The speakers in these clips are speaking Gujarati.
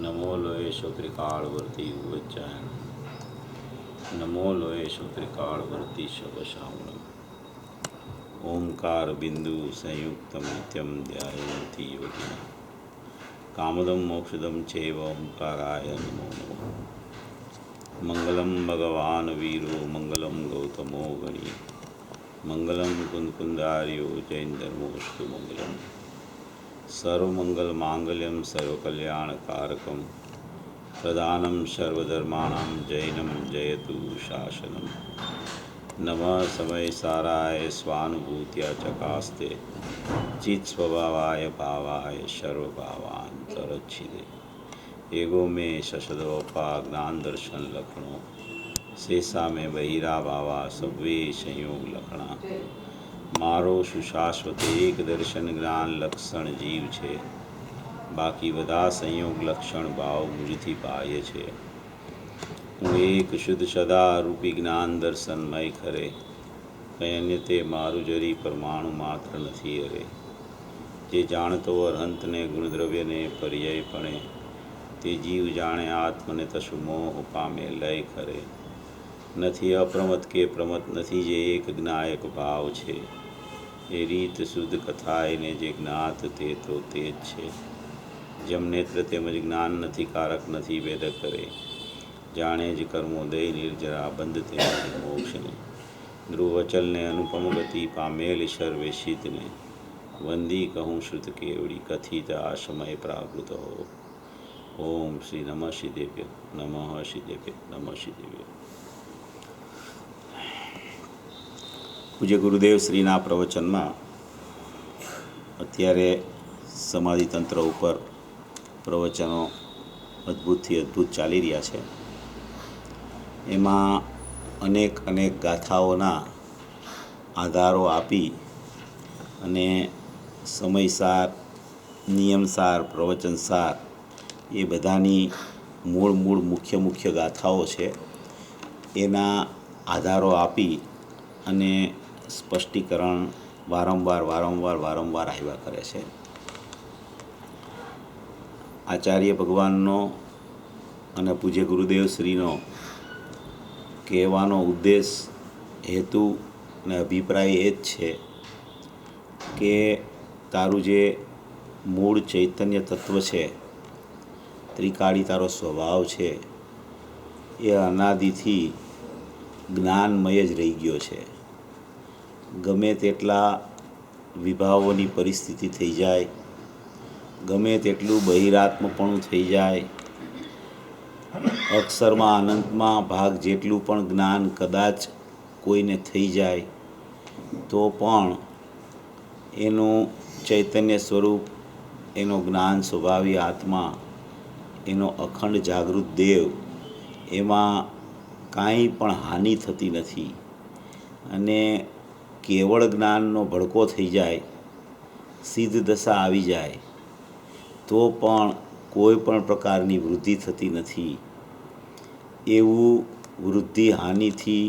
નમો લોયેશો ત્રિકાળવર્તી ઉચ્ચાયન નમો લોયેશો ત્રિકાળવર્તી શબશાવણમ ઓમકાર બિંદુ સંયુક્તમ નિત્યમ ધ્યાયન્તિ યોગિના કામદમ મોક્ષદમ ચૈવ ઓમકારાય નમો નમઃ મંગલમ ભગવાન વીરો મંગલમ ગૌતમો ગણી મંગલમ કુંદકુંદાર્યો જૈનધર્મોસ્તુ મંગલમ સર્વમંગલમાંગલ્યમ સર્વકલ્યાણકારકમ પ્રધાનમ સર્વધર્માણામ જૈનમ જયતુ શાસનમ નમઃ સમય સારાય સ્વાનુભૂત્યા ચકાસ્તે ચિત્ત સ્વભાવાય ભાવાય સર્વભાવાંતરચ્છિદે એગો મે શશદોપા જ્ઞાન દર્શન લખણો શેષા મેં બહિરા ભાવા સબ્વે સંયોગ લખણા મારો સુશાશ્વત એક દર્શન જ્ઞાન લક્ષણ જીવ છે, બાકી બધા સંયોગ લક્ષણ ભાવ મુજથી બાહ્ય છે. હું એક શુદ્ધ સદા રૂપી જ્ઞાન દર્શનમય ખરે, કંઈ અન્ય તે મારું જરી પરમાણુ માત્ર નથી અરે. જે જાણતો અરહંતને ગુણદ્રવ્યને પર્યાયપણે, તે જીવ જાણે આત્મને તસુ મોહ પામે લય ખરે. નથી અપ્રમત કે પ્રમત નથી જે એક જ્ઞાયક ભાવ છે. એ રીત શુદ્ધ કથા એને જે જ્ઞાત તે તો તે જ છે. જમ નેત્ર તેમજ જ્ઞાન નથી કારક નથી વેદ કરે. જાણે જ કર્મોદય નિર્જરા બંધ તેમજ મોક્ષને. ધ્રુવચલને અનુપમ ગતિ પામેલ સર્વેશિતને. વંદી કહું શ્રુત કેવડી કથિત આ સમય પ્રાકૃત હો. ઓમ શ્રી નમઃ શિદેવ્ય નમઃ શિદેવ્ય નમઃ શિદેવ્ય. પૂજ્ય ગુરુદેવ શ્રીના પ્રવચનમાં અત્યારે સમાધિતંત્ર ઉપર પ્રવચનો અદ્ભુતથી અદ્ભુત ચાલી રહ્યા છે. એમાં અનેક ગાથાઓના આધારો આપી અને સમયસાર, નિયમસાર, પ્રવચનસાર એ બધાની મૂળ મુખ્ય ગાથાઓ છે એના આધારો આપી અને સ્પષ્ટીકરણ વારંવાર આવ્યા કરે છે. આચાર્ય ભગવાનનો અને પૂજ્ય ગુરુદેવ શ્રીનો કહેવાનો ઉદ્દેશ, હેતુ અને અભિપ્રાય એ જ છે કે તારું જે મૂળ ચૈતન્ય તત્વ છે, ત્રિકાળી તારો સ્વભાવ છે, એ અનાદિથી જ્ઞાનમય જ રહી ગયો છે. ગમે તેટલા વિભાવોની પરિસ્થિતિ થઈ જાય, ગમે તેટલું બહિરાત્મપણું થઈ જાય, અક્ષરમાં અનંતમાં ભાગ જેટલું પણ જ્ઞાન કદાચ કોઈને થઈ જાય, તો પણ એનું ચૈતન્ય સ્વરૂપ, એનો જ્ઞાન સ્વભાવી આત્મા, એનો અખંડ જાગૃત દેવ, એમાં કાંઈ પણ હાનિ થતી નથી. અને કેવળ જ્ઞાનનો ભડકો થઈ જાય, સિદ્ધ દશા આવી જાય, તો પણ કોઈ પણ પ્રકારની વૃદ્ધિ થતી નથી. એવું વૃદ્ધિ હાનિથી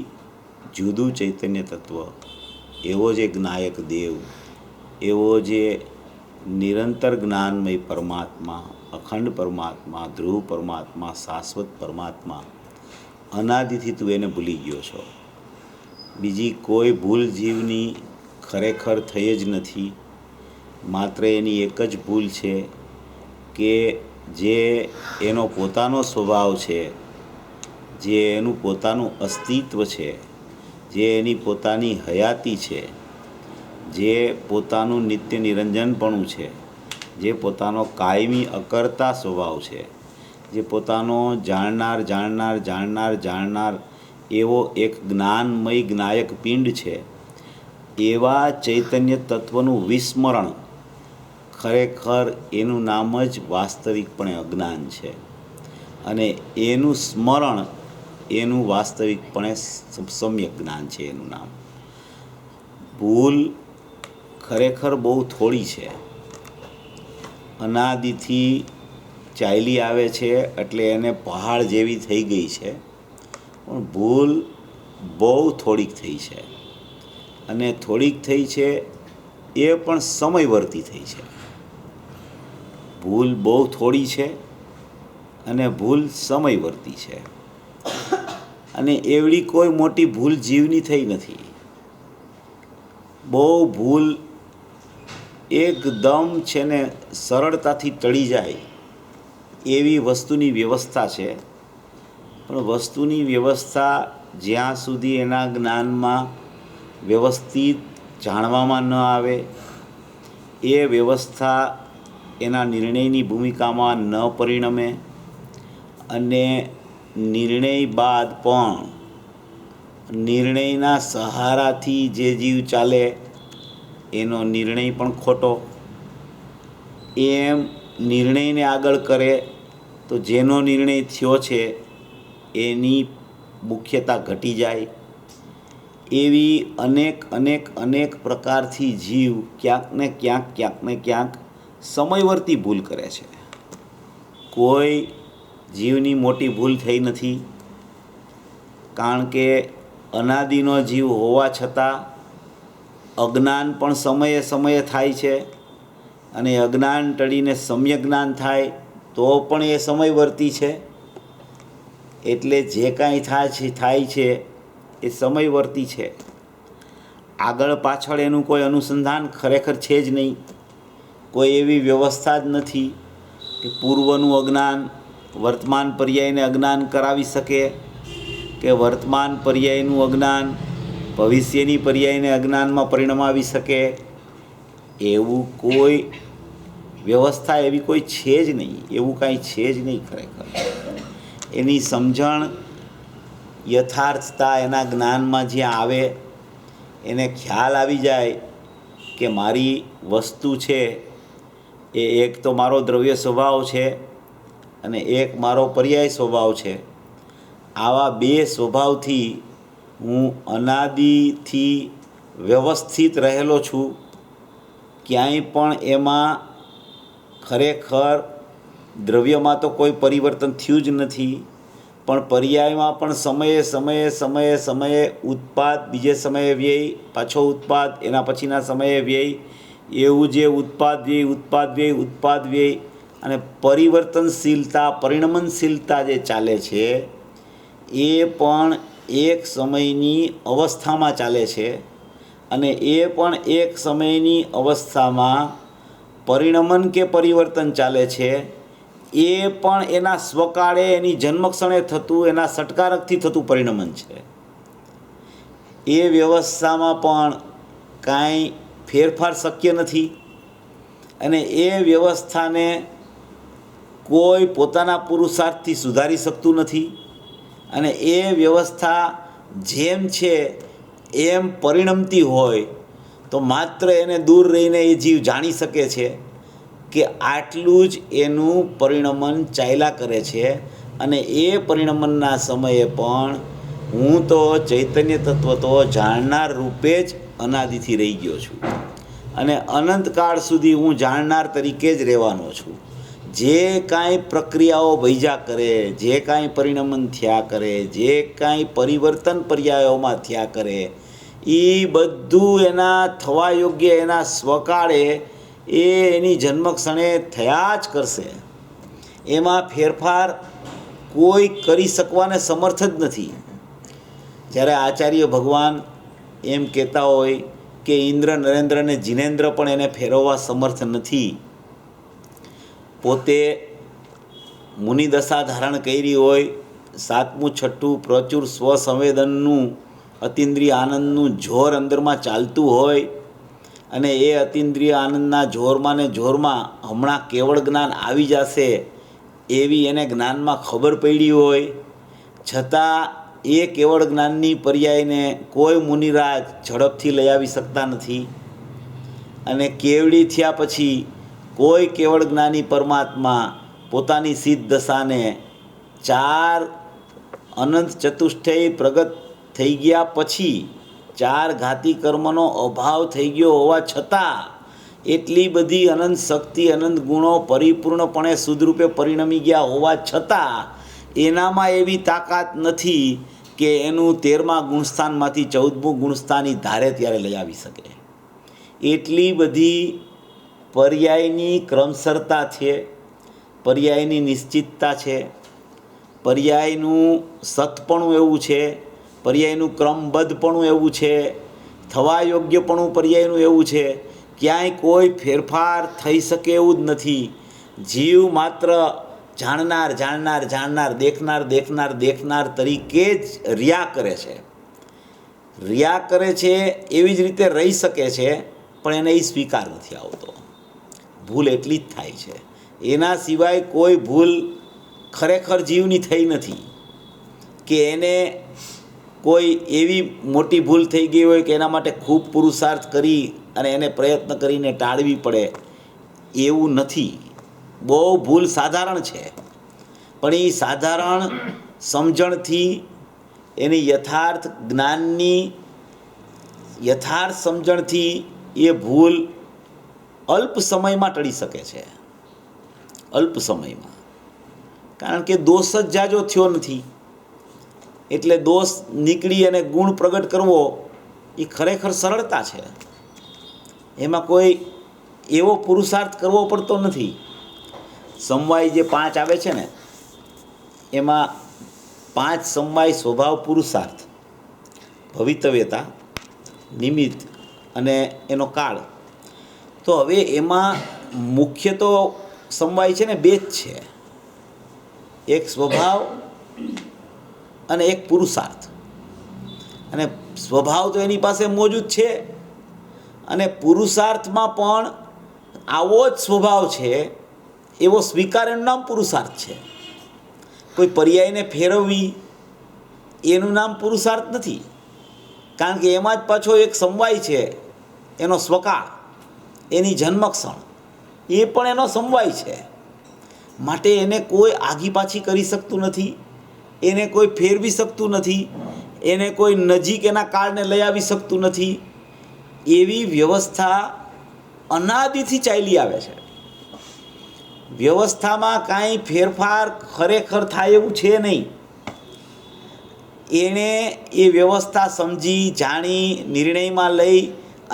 જુદું ચૈતન્ય તત્વ, એવો જે જ્ઞાયક દેવ, એવો જે નિરંતર જ્ઞાનમય પરમાત્મા, અખંડ પરમાત્મા, ધ્રુવ પરમાત્મા, શાશ્વત પરમાત્મા, અનાદિથી તું એને ભૂલી ગયો છો. બીજી કોઈ ભૂલ જીવની ખરેખર થઈ જ નથી. માત્ર એની એક જ ભૂલ છે કે જે એનો પોતાનો સ્વભાવ છે, જે એનું પોતાનું અસ્તિત્વ છે, જે એની પોતાની હયાતી છે, જે પોતાનું નિત્ય નિરંજનપણું છે, જે પોતાનો કાયમી અકર્તા સ્વભાવ છે, જે પોતાનો જાણનાર એવો એક જ્ઞાનમય જ્ઞાયક પિંડ છે, એવા ચૈતન્ય તત્વનું વિસ્મરણ, ખરેખર એનું નામ જ વાસ્તવિકપણે અજ્ઞાન છે. અને એનું સ્મરણ, એનું વાસ્તવિકપણે સમ્યક જ્ઞાન છે. એનું નામ. ભૂલ ખરેખર બહુ થોડી છે. અનાદિથી ચાલી આવે છે એટલે એને પહાડ જેવી થઈ ગઈ છે, પણ ભૂલ બહુ થોડીક થઈ છે. અને થોડીક થઈ છે એ પણ સમયવર્તી થઈ છે. ભૂલ બહુ થોડી છે અને ભૂલ સમયવર્તી છે. અને એવડી કોઈ મોટી ભૂલ જીવની થઈ નથી. બહુ ભૂલ એકદમ છે ને સરળતાથી ટળી જાય એવી વસ્તુની વ્યવસ્થા છે. પણ વસ્તુની વ્યવસ્થા જ્યાં સુધી એના જ્ઞાનમાં વ્યવસ્થિત જાણવામાં ન આવે, એ વ્યવસ્થા એના નિર્ણયની ભૂમિકામાં ન પરિણમે, અને નિર્ણય બાદ પણ નિર્ણયના સહારાથી જે જીવ ચાલે એનો નિર્ણય પણ ખોટો. એમ નિર્ણયને આગળ કરે તો જેનો નિર્ણય થયો છે એની મુખ્યતા ઘટી જાય. એવી અનેક પ્રકારથી જીવ ક્યાંક ને ક્યાંક સમયવર્તી ભૂલ કરે છે. કોઈ જીવની મોટી ભૂલ થઈ નથી, કારણ કે અનાદિનો જીવ હોવા છતાં અજ્ઞાન પણ સમયે થાય છે, અને અજ્ઞાન ટળીને સમ્યક જ્ઞાન થાય તો પણ એ સમયવર્તી છે. એટલે જે કાંઈ થાય છે એ સમયવર્તી છે. આગળ પાછળ એનું કોઈ અનુસંધાન ખરેખર છે જ નહીં. કોઈ એવી વ્યવસ્થા જ નથી કે પૂર્વનું અજ્ઞાન વર્તમાન પર્યાયને અજ્ઞાન કરાવી શકે, કે વર્તમાન પર્યાયનું અજ્ઞાન ભવિષ્યની પર્યાયને અજ્ઞાનમાં પરિણમાવી શકે. એવું કોઈ વ્યવસ્થા એવી કોઈ છે જ નહીં. એવું કાંઈ છે જ નહીં ખરેખર. એની સમજણ યથાર્થતા એના જ્ઞાનમાં જ્યાં આવે, એને ખ્યાલ આવી જાય કે મારી વસ્તુ છે એ એક તો મારો દ્રવ્ય સ્વભાવ છે અને એક મારો પર્યાય સ્વભાવ છે. આવા બે સ્વભાવથી હું અનાદિથી વ્યવસ્થિત રહેલો છું. ક્યાંય પણ એમાં ખરેખર દ્રવ્યમાં તો કોઈ પરિવર્તન થયું જ નથી, પણ પર્યાયમાં પણ સમયે ઉત્પાદ, બીજે સમયે વ્યય, પાછો ઉત્પાદ, એના પછીના સમયે વ્યય, એવું જે ઉત્પાદ વ્યય અને પરિવર્તનશીલતા, પરિણમનશીલતા જે ચાલે છે એ પણ એક સમયની અવસ્થામાં ચાલે છે. અને એ પણ એક સમયની અવસ્થામાં પરિણમન કે પરિવર્તન ચાલે છે. એ પણ એના સ્વકાળે, એની જન્મક્ષણે થતું, એના સટકારકથી થતું પરિણમન છે. એ વ્યવસ્થામાં પણ કાંઈ ફેરફાર શક્ય નથી. અને એ વ્યવસ્થાને કોઈ પોતાના પુરુષાર્થથી સુધારી શકતું નથી. અને એ વ્યવસ્થા જેમ છે એમ પરિણમતી હોય તો માત્ર એને દૂર રહીને એ જીવ જાણી શકે છે કે આટલું જ એનું પરિણમન ચાલ્યા કરે છે. અને એ પરિણમનના સમયે પણ હું તો ચૈતન્ય તત્વ તો જાણનાર રૂપે જ અનાદિથી રહી ગયો છું, અને અનંતકાળ સુધી હું જાણનાર તરીકે જ રહેવાનો છું. જે કાંઈ પ્રક્રિયાઓ ભૈજા કરે, જે કાંઈ પરિણમન થયા કરે, જે કાંઈ પરિવર્તન પર્યાયોમાં થયા કરે, એ બધું એના થવા યોગ્ય એના સ્વકાળે એની જન્મક્ષણે થયા જ કરશે. એમાં ફેરફાર કોઈ કરી શકવાને સમર્થ જ નથી. જ્યારે આચાર્ય ભગવાન એમ કહેતા હોય કે ઇન્દ્ર, નરેન્દ્ર અને જીનેન્દ્ર પણ એને ફેરવવા સમર્થ નથી. પોતે મુનિદશા ધારણ કરી હોય, 7મું 6ઠું પ્રચુર સ્વસંવેદનનું, અતિન્દ્રિય આનંદનું જોર અંદરમાં ચાલતું હોય, અને એ અતિન્દ્રિય આનંદના જોરમાં ને જોરમાં હમણાં કેવળ જ્ઞાન આવી જશે એવી એને જ્ઞાનમાં ખબર પડી હોય, છતાં એ કેવળ જ્ઞાનની પર્યાયને કોઈ મુનિરાજ ઝડપથી લઈ આવી શકતા નથી. અને કેવડી થયા પછી કોઈ કેવળ જ્ઞાની પરમાત્મા પોતાની સિદ્ધ દશાને 4 અનંત ચતુષ્ટય પ્રગટ થઈ ગયા પછી 4 ઘાતી કર્મનો અભાવ થઈ ગયો હોવા છતાં, એટલી બધી અનંત શક્તિ, અનંત ગુણો પરિપૂર્ણપણે શુદ્ધરૂપે પરિણમી ગયા હોવા છતાં એનામાં એવી તાકાત નથી કે એનું 13મા ગુણસ્થાનમાંથી 14મું ગુણસ્થાનની ધારે ત્યારે લઈ આવી શકે. એટલી બધી પર્યાયની ક્રમસરતા છે, પર્યાયની નિશ્ચિતતા છે. પર્યાયનું સતપણું એવું છે, પર્યાયનું ક્રમબદ્ધપણું એવું છે, થવા યોગ્યપણું પર્યાયનું એવું છે, ક્યાંય કોઈ ફેરફાર થઈ શકે એવું જ નથી. જીવ માત્ર જાણનાર જાણનાર જાણનાર, દેખનાર દેખનાર દેખનાર તરીકે જ રહ્યા કરે છે. રહ્યા કરે છે એવી જ રીતે રહી શકે છે, પણ એને એ સ્વીકાર નથી આવતો. ભૂલ એટલી જ થાય છે. એના સિવાય કોઈ ભૂલ ખરેખર જીવની થઈ નથી કે એને કોઈ એવી મોટી ભૂલ થઈ ગઈ હોય કે એના માટે ખૂબ પુરુષાર્થ કરી અને એને પ્રયત્ન કરીને ટાળવી પડે, એવું નથી. બહુ ભૂલ સાધારણ છે, પણ એ સાધારણ સમજણથી, એની યથાર્થ જ્ઞાનની યથાર્થ સમજણથી એ ભૂલ અલ્પ સમયમાં ટળી શકે છે. અલ્પ સમયમાં. કારણ કે દોષ જ જાજો થયો નથી, એટલે દોષ નીકળી અને ગુણ પ્રગટ કરવો એ ખરેખર સરળતા છે. એમાં કોઈ એવો પુરુષાર્થ કરવો પડતો નથી. સમવાય જે 5 આવે છે ને, એમાં 5 સમવાય સ્વભાવ પુરુષાર્થ, ભવિતવ્યતા, નિમિત્ત અને એનો કાળ. તો હવે એમાં મુખ્ય તો સમવાય છે ને 2 જ છે, એક સ્વભાવ અને એક પુરુષાર્થ. અને સ્વભાવ તો એની પાસે મોજૂદ છે, અને પુરુષાર્થમાં પણ આવો જ સ્વભાવ છે એવો સ્વીકાર, એનું નામ પુરુષાર્થ છે. કોઈ પર્યાયને ફેરવવી એનું નામ પુરુષાર્થ નથી, કારણ કે એમાં જ પાછો એક સમવાય છે, એનો સ્વકાળ, એની જન્મક્ષણ, એ પણ એનો સમવાય છે. માટે એને કોઈ આગી પાછી કરી શકતું નથી, એને કોઈ ફેરવી શકતું નથી, એને કોઈ નજીક એના કાળને લઈ આવી શકતું નથી. એવી વ્યવસ્થા અનાદિથી ચાલી આવે છે. વ્યવસ્થામાં કાંઈ ફેરફાર ખરેખર થાય એવું છે નહીં. એણે એ વ્યવસ્થા સમજી જાણી નિર્ણયમાં લઈ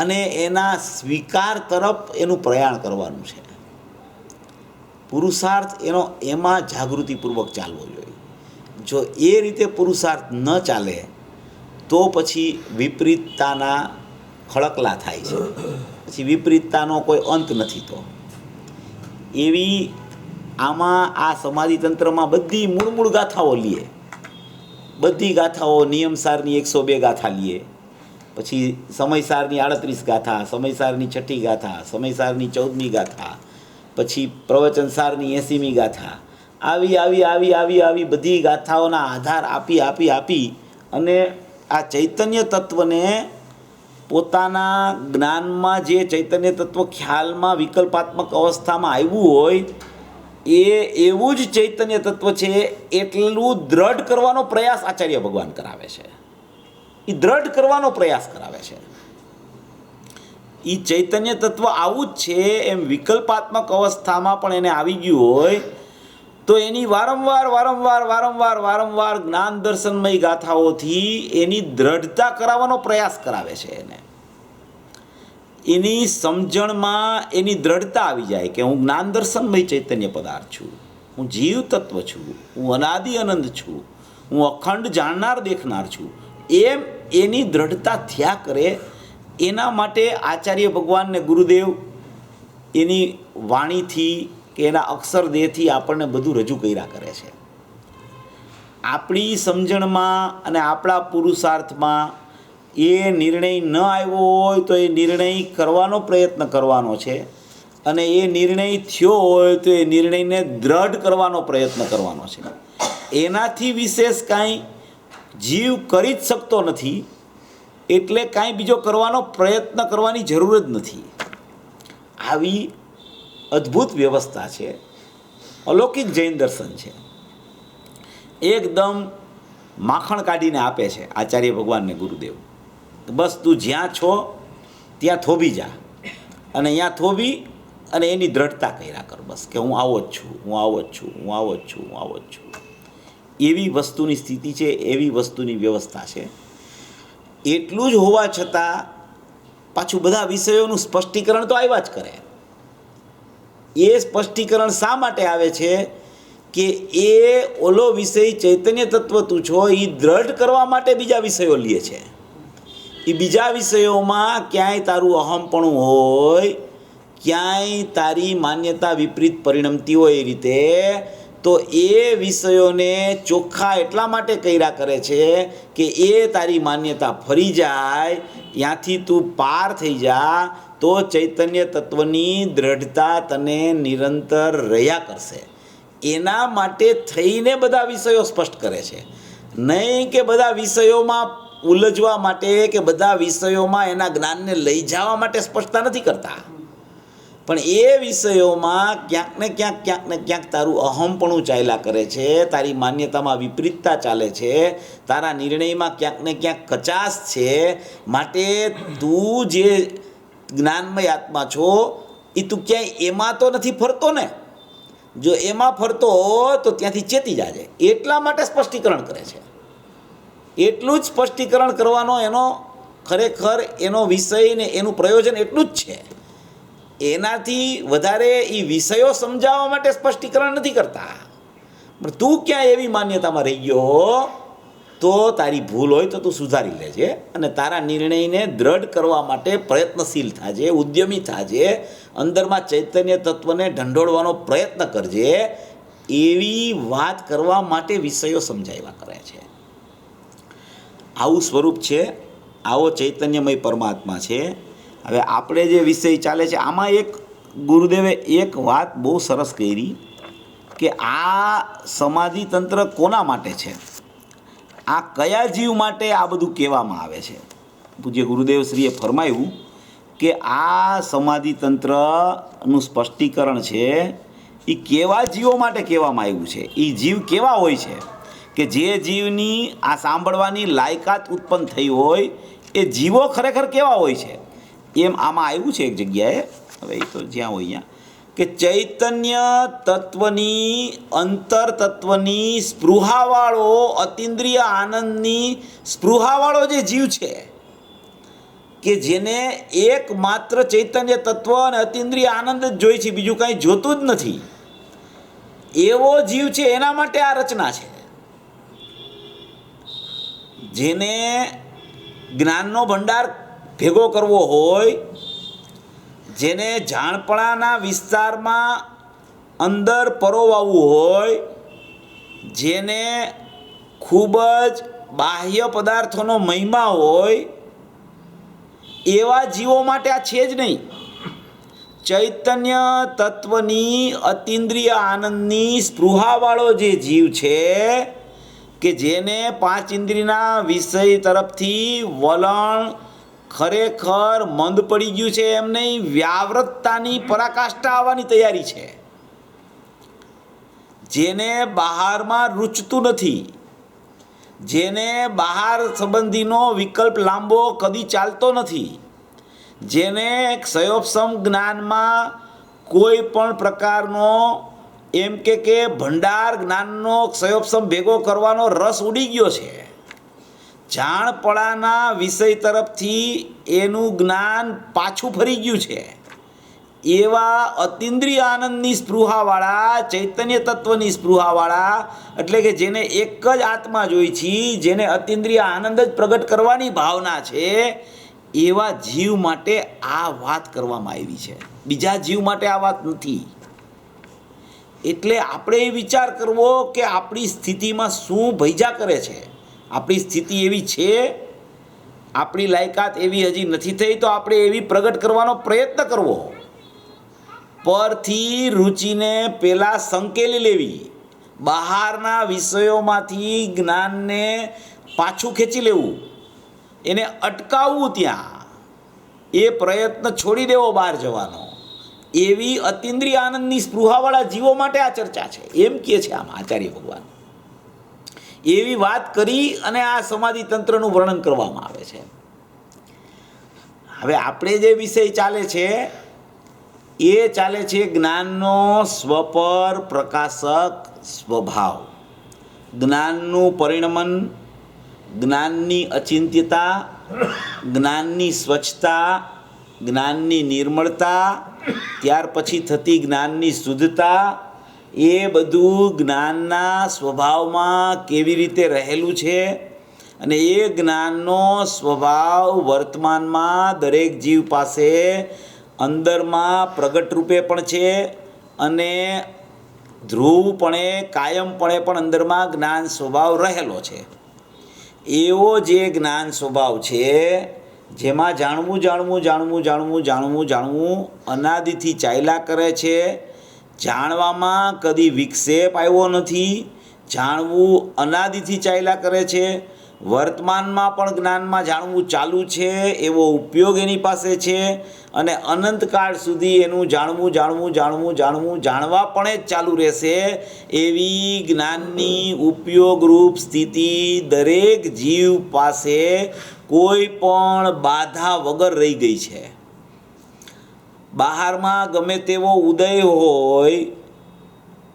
અને એના સ્વીકાર તરફ એનું પ્રયાણ કરવાનું છે. પુરુષાર્થ એનો એમાં જાગૃતિપૂર્વક ચાલવો જોઈએ. જો એ રીતે પુરુષાર્થ ન ચાલે તો પછી વિપરીતતાના ખડકલા થાય છે, પછી વિપરીતતાનો કોઈ અંત નથી. તો એવી આમાં આ સમાધિતંત્રમાં બધી મૂળ ગાથાઓ લઈએ, બધી ગાથાઓ નિયમસારની 102 ગાથા લઈએ, પછી સમયસારની 38 ગાથા, સમયસારની 6ઠી ગાથા, સમયસારની 14મી ગાથા, પછી પ્રવચનસારની 80મી ગાથા, આવી આવી આવી આવી આવી બધી ગાથાઓના આધાર આપી આપી આપી અને આ ચૈતન્ય તત્વને પોતાના જ્ઞાનમાં, જે ચૈતન્ય તત્વ ખ્યાલમાં વિકલ્પાત્મક અવસ્થામાં આવ્યું હોય એ એવું જ ચૈતન્ય તત્વ છે એટલું દ્રઢ કરવાનો પ્રયાસ આચાર્ય ભગવાન કરાવે છે. એ દ્રઢ કરવાનો પ્રયાસ કરાવે છે. એ ચૈતન્ય તત્વ આવું જ છે એમ વિકલ્પાત્મક અવસ્થામાં પણ એને આવી ગયું હોય તો એની વારંવાર વારંવાર વારંવાર વારંવાર જ્ઞાન દર્શનમય ગાથાઓથી એની દ્રઢતા કરાવવાનો પ્રયાસ કરાવે છે. એની સમજણમાં એની દ્રઢતા આવી જાય કે હું જ્ઞાન દર્શનમય ચૈતન્ય પદાર્થ છું, હું જીવ તત્વ છું, હું અનાદિ અનંત છું, હું અખંડ જાણનાર દેખનાર છું, એમ એની દ્રઢતા થયા કરે. એના માટે આચાર્ય ભગવાન ને ગુરુદેવ એની વાણીથી કે એના અક્ષરદેહથી આપણને બધું રજૂ કર્યા કરે છે. આપણી સમજણમાં અને આપણા પુરુષાર્થમાં એ નિર્ણય ન આવ્યો હોય તો એ નિર્ણય કરવાનો પ્રયત્ન કરવાનો છે, અને એ નિર્ણય થયો હોય તો એ નિર્ણયને દ્રઢ કરવાનો પ્રયત્ન કરવાનો છે. એનાથી વિશેષ કાંઈ જીવ કરી જ શકતો નથી, એટલે કાંઈ બીજો કરવાનો પ્રયત્ન કરવાની જરૂર જ નથી. આવી અદ્ભુત વ્યવસ્થા છે, અલૌકિક જૈન દર્શન છે. એકદમ માખણ કાઢીને આપે છે આચાર્ય ભગવાનને ગુરુદેવ. બસ તું જ્યાં છો ત્યાં થોભી જા, અને અહીંયા થોભી અને એની દ્રઢતા કર્યા કર. બસ કે હું આવો જ છું, હું આવો જ છું, હું આવો જ છું, હું આવો જ છું. એવી વસ્તુની સ્થિતિ છે, એવી વસ્તુની વ્યવસ્થા છે. એટલું જ હોવા છતાં પાછું બધા વિષયોનું સ્પષ્ટીકરણ તો આવ્યા જ કરે. એ સ્પષ્ટીકરણ શા માટે આવે છે કે એ ઓલો વિષય ચૈતન્ય તત્વ તું છો એ દ્રઢ કરવા માટે બીજા વિષયો લે છે. એ બીજા વિષયોમાં ક્યાંય તારું અહમપણું હોય, ક્યાંય તારી માન્યતા વિપરીત પરિણમતી હોય એ રીતે, તો એ વિષયોને ચોખ્ખા એટલા માટે કર્યા કરે છે કે એ તારી માન્યતા ફરી જાય, ત્યાંથી તું પાર થઈ જા, તો ચૈતન્ય તત્વની દ્રઢતા તને નિરંતર રહ્યા કરશે. એના માટે થઈને બધા વિષયો સ્પષ્ટ કરે છે, નહીં કે બધા વિષયોમાં ઉલझવા માટે કે બધા વિષયોમાં એના જ્ઞાનને લઈ જવા માટે સ્પષ્ટતા નથી કરતા. પણ એ વિષયોમાં ક્યાંક ને ક્યાંક તારું અહમપણું ચાલ્યા કરે છે, તારી માન્યતામાં વિપરીતતા ચાલે છે, તારા નિર્ણયમાં ક્યાંક ને ક્યાંક કચાશ છે. માટે તું જે જ્ઞાનમય આત્મા છો એ તું ક્યાંય એમાં તો નથી ફરતો ને. જો એમાં ફરતો તો ત્યાંથી ચેતી જાજે. એટલા માટે સ્પષ્ટીકરણ કરે છે. એટલું જ સ્પષ્ટીકરણ કરવાનો એનો ખરેખર એનો વિષય ને એનું પ્રયોજન એટલું જ છે. એનાથી વધારે એ વિષયો સમજાવવા માટે સ્પષ્ટીકરણ નથી કરતા. પણ તું ક્યાં એવી માન્યતામાં રહી ગયો, તો તારી ભૂલ હોય તો તું સુધારી લેજે અને તારા નિર્ણયને દ્રઢ કરવા માટે પ્રયત્નશીલ થાજે, ઉદ્યમી થાજે, અંદરમાં ચૈતન્ય તત્વને ઢંઢોળવાનો પ્રયત્ન કરજે. એવી વાત કરવા માટે વિષયો સમજાવ્યા કરે છે. આવું સ્વરૂપ છે, આવો ચૈતન્યમય પરમાત્મા છે. હવે આપણે જે વિષય ચાલે છે આમાં એક ગુરુદેવે એક વાત બહુ સરસ કરી કે આ સમાધિ તંત્ર કોના માટે છે, આ કયા જીવ માટે આ બધું કહેવામાં આવે છે. પૂજ્ય ગુરુદેવશ્રીએ ફરમાવ્યું કે આ સમાધિ તંત્રનું સ્પષ્ટીકરણ છે એ કેવા જીવો માટે કહેવામાં આવ્યું છે. એ જીવ કેવા હોય છે કે જે જીવની આ સાંભળવાની લાયકાત ઉત્પન્ન થઈ હોય એ જીવો ખરેખર કેવા હોય છે એમ આમાં આવ્યું છે એક જગ્યાએ. હવે એ તો જ્યાં હોય ત્યાં કે ચૈતન્ય તત્વની અંતર તત્વની સ્પૃહાવાળો અતિન્દ્રિય આનંદની સ્પૃહાવાળો જે જીવ છે કે જેને એકમાત્ર ચૈતન્ય તત્વ અને અતિન્દ્રિય આનંદ જ જોઈ છે, બીજું કાંઈ જોતું જ નથી, એવો જીવ છે એના માટે આ રચના છે. જેને જ્ઞાનનો ભંડાર ભેગો કરવો હોય, જેને જાણપણાના વિસ્તારમાં અંદર પરોવાવું હોય, જેને ખૂબ જ બાહ્ય પદાર્થોનો મહિમા હોય, એવા જીવો માટે આ છે જ નહીં. ચૈતન્ય તત્વની અતિન્દ્રિય આનંદની સ્પૃહાવાળો જે જીવ છે કે જેને પાંચ ઇન્દ્રિયના વિષય તરફથી વલણ ખરેખર મંદ પડી ગયું છે, એમ નહીં, વ્યાવૃતતાની પરાકાષ્ઠા આવવાની તૈયારી છે, જેને બહારમાં રૂચતું નથી, જેને બહાર સંબંધીનો વિકલ્પ લાંબો કદી ચાલતો નથી, જેને ક્ષયોપસમ જ્ઞાનમાં કોઈ પણ પ્રકારનો એમ કે ભંડાર જ્ઞાનનો ક્ષયોપસમ ભેગો કરવાનો રસ ઉડી ગયો છે, જાણપણાના વિષય તરફથી એનું જ્ઞાન પાછું ફરી ગયું છે, એવા અતિન્દ્રિય આનંદની સ્પૃહાવાળા, ચૈતન્ય તત્વની સ્પૃહાવાળા, એટલે કે જેને એક જ આત્મા જોઈ છે, જેને અતિન્દ્રિય આનંદ જ પ્રગટ કરવાની ભાવના છે, એવા જીવ માટે આ વાત કરવામાં આવી છે. બીજા જીવ માટે આ વાત નથી. એટલે આપણે એ વિચાર કરવો કે આપણી સ્થિતિમાં શું ભૈજા કરે છે. આપણી સ્થિતિ એવી છે, આપણી લાયકાત એવી હજી નથી થઈ, તો આપણે એવી પ્રગટ કરવાનો પ્રયત્ન કરવો. પરથી રુચિને પહેલાં સંકેલી લેવી, બહારના વિષયોમાંથી જ્ઞાનને પાછું ખેંચી લેવું, એને અટકાવવું, ત્યાં એ પ્રયત્ન છોડી દેવો બહાર જવાનો. એવી અતિન્દ્રિય આનંદની સ્પૃહાવાળા જીવો માટે આ ચર્ચા છે, એમ કહે છે આમ આચાર્ય ભગવાન. એવી વાત કરી અને આ સમાધિ તંત્રનું વર્ણન કરવામાં આવે છે. હવે આપણે જે વિષય ચાલે છે એ ચાલે છે જ્ઞાનનો સ્વપર પ્રકાશક સ્વભાવ, જ્ઞાનનું પરિણમન, જ્ઞાનની અચિંત્યતા, જ્ઞાનની સ્વચ્છતા, જ્ઞાનની નિર્મળતા, ત્યાર પછી થતી જ્ઞાનની શુદ્ધતા, એ બધું જ્ઞાનના સ્વભાવમાં કેવી રીતે રહેલું છે અને એ જ્ઞાનનો સ્વભાવ વર્તમાનમાં દરેક જીવ પાસે અંદરમાં પ્રગટ રૂપે પણ છે અને ધ્રુવપણે કાયમપણે પણ અંદરમાં જ્ઞાન સ્વભાવ રહેલો છે. એવો જે જ્ઞાન સ્વભાવ છે જેમાં જાણવું અનાદિથી ચાલ્યા કરે છે. જાણવામાં કદી વિક્ષેપ આવ્યો નથી. જાણવું અનાદિથી ચાલ્યા કરે છે. વર્તમાનમાં પણ જ્ઞાનમાં જાણવું ચાલુ છે એવો ઉપયોગ એની પાસે છે અને અનંતકાળ સુધી એનું જાણવા પણ જ ચાલુ રહેશે એવી જ્ઞાનની ઉપયોગરૂપ સ્થિતિ દરેક જીવ પાસે કોઈ પણ બાધા વગર રહી ગઈ છે. બહારમાં ગમે તેવો ઉદય હોય,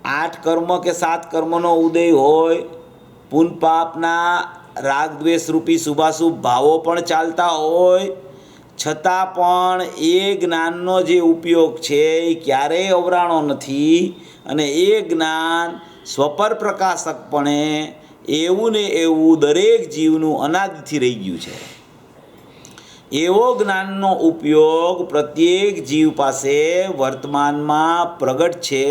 8 કર્મ કે 7 કર્મનો ઉદય હોય, પુન પાપના રાગ દ્વેષ રૂપી શુભાશુભ ભાવો પણ ચાલતા હોય, છતાં પણ એ જ્ઞાનનો જે ઉપયોગ છે એ ક્યારેય અવરાણો નથી અને એ જ્ઞાન સ્વપર પ્રકાશકપણે એવું ને એવું દરેક જીવનું અનાદિથી રહી ગયું છે. એવો જ્ઞાનનો ઉપયોગ પ્રત્યેક જીવ પાસે વર્તમાનમાં પ્રગટ છે.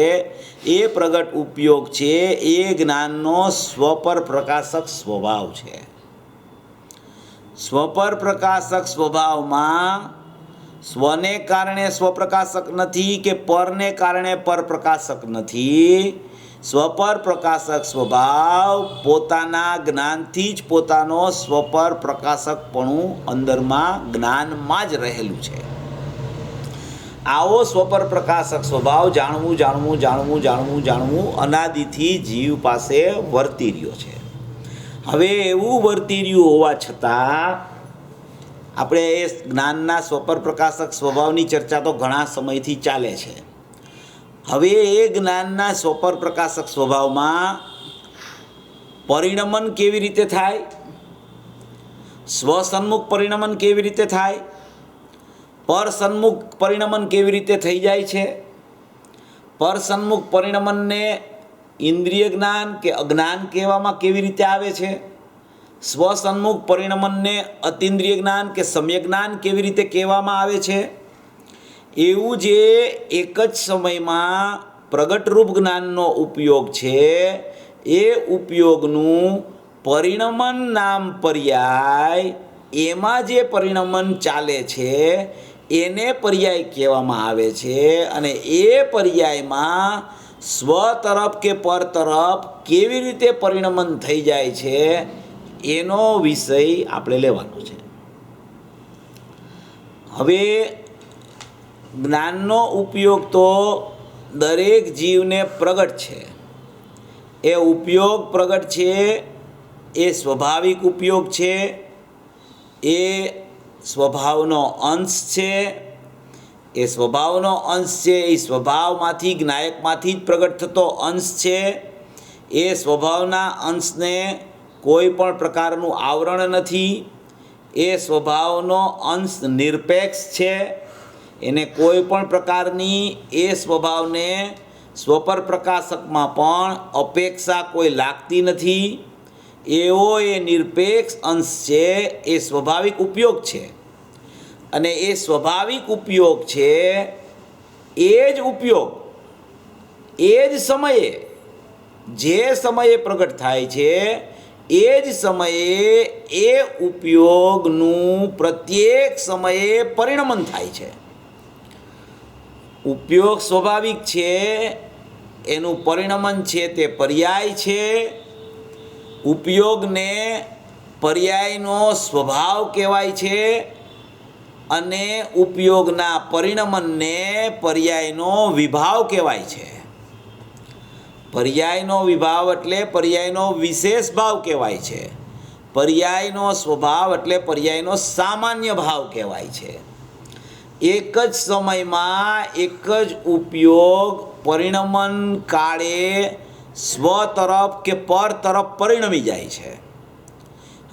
એ પ્રગટ ઉપયોગ છે એ જ્ઞાનનો સ્વપર પ્રકાશક સ્વભાવ છે. સ્વપર પ્રકાશક સ્વભાવમાં સ્વને કારણે સ્વપ્રકાશક નથી કે પરને કારણે પરપ્રકાશક નથી. સ્વપર પ્રકાશક સ્વભાવ પોતાના જ્ઞાનથી જ પોતાનો સ્વપર પ્રકાશકપણું અંદરમાં જ્ઞાનમાં જ રહેલું છે. આવો સ્વપર પ્રકાશક સ્વભાવ જાણવું અનાદિથી જીવ પાસે વર્તી રહ્યો છે. હવે એવું વર્તી રહ્યું હોવા છતાં આપણે એ જ્ઞાનના સ્વપર પ્રકાશક સ્વભાવની ચર્ચા તો ઘણા સમયથી ચાલે છે. હવે એ જ્ઞાનના સ્વપર પ્રકાશક સ્વભાવમાં પરિણમન કેવી રીતે થાય, સ્વસન્મુખ પરિણમન કેવી રીતે થાય, પરસન્મુખ પરિણમન કેવી રીતે થઈ જાય છે. પરસન્મુખ પરિણમનને ઇન્દ્રિય જ્ઞાન કે અજ્ઞાન કહેવામાં કેવી રીતે આવે છે, સ્વસન્મુખ પરિણમનને અતિન્દ્રિય જ્ઞાન કે સમ્યક જ્ઞાન કેવી રીતે કહેવામાં આવે છે. એવું જે એક જ સમયમાં પ્રગટરૂપ જ્ઞાનનો ઉપયોગ છે એ ઉપયોગનું પરિણમન નામ પર્યાય, એમાં જે પરિણમન ચાલે છે એને પર્યાય કહેવામાં આવે છે અને એ પર્યાયમાં સ્વ તરફ કે પર તરફ કેવી રીતે પરિણમન થઈ જાય છે એનો વિષય આપણે લેવાનો છે. હવે જ્ઞાનનો ઉપયોગ તો દરેક જીવને પ્રગટ છે. એ ઉપયોગ પ્રગટ છે, એ સ્વાભાવિક ઉપયોગ છે, એ સ્વભાવનો અંશ છે. એ સ્વભાવનો અંશ છે, એ સ્વભાવમાંથી જ્ઞાયકમાંથી જ પ્રગટ થતો અંશ છે. એ સ્વભાવના અંશને કોઈ પણ પ્રકારનું આવરણ નથી. એ સ્વભાવનો અંશ નિરપેક્ષ છે. એને કોઈ પણ પ્રકારની એ સ્વભાવને સ્વપર પ્રકાશકમાં પણ અપેક્ષા કોઈ લાગતી નથી. એવો એ નિરપેક્ષ અંશ છે, એ સ્વાભાવિક ઉપયોગ છે. અને એ સ્વાભાવિક ઉપયોગ છે એ જ ઉપયોગ એ જ સમયે જે સમયે પ્રગટ થાય છે એ જ સમયે એ ઉપયોગનું પ્રત્યેક સમયે પરિણમન થાય છે. ઉપયોગ સ્વાભાવિક છે, એનું પરિણમન છે તે પર્યાય છે. ઉપયોગને પર્યાયનો સ્વભાવ કહેવાય છે અને ઉપયોગના પરિણમનને પર્યાયનો વિભાવ કહેવાય છે. પર્યાયનો વિભાવ એટલે પર્યાયનો વિશેષ ભાવ કહેવાય છે. પર્યાયનો સ્વભાવ એટલે પર્યાયનો સામાન્ય ભાવ કહેવાય છે. એક જ સમયમાં એક જ ઉપયોગ પરિણમન કાળે સ્વ તરફ કે પર તરફ પરિણમી જાય છે.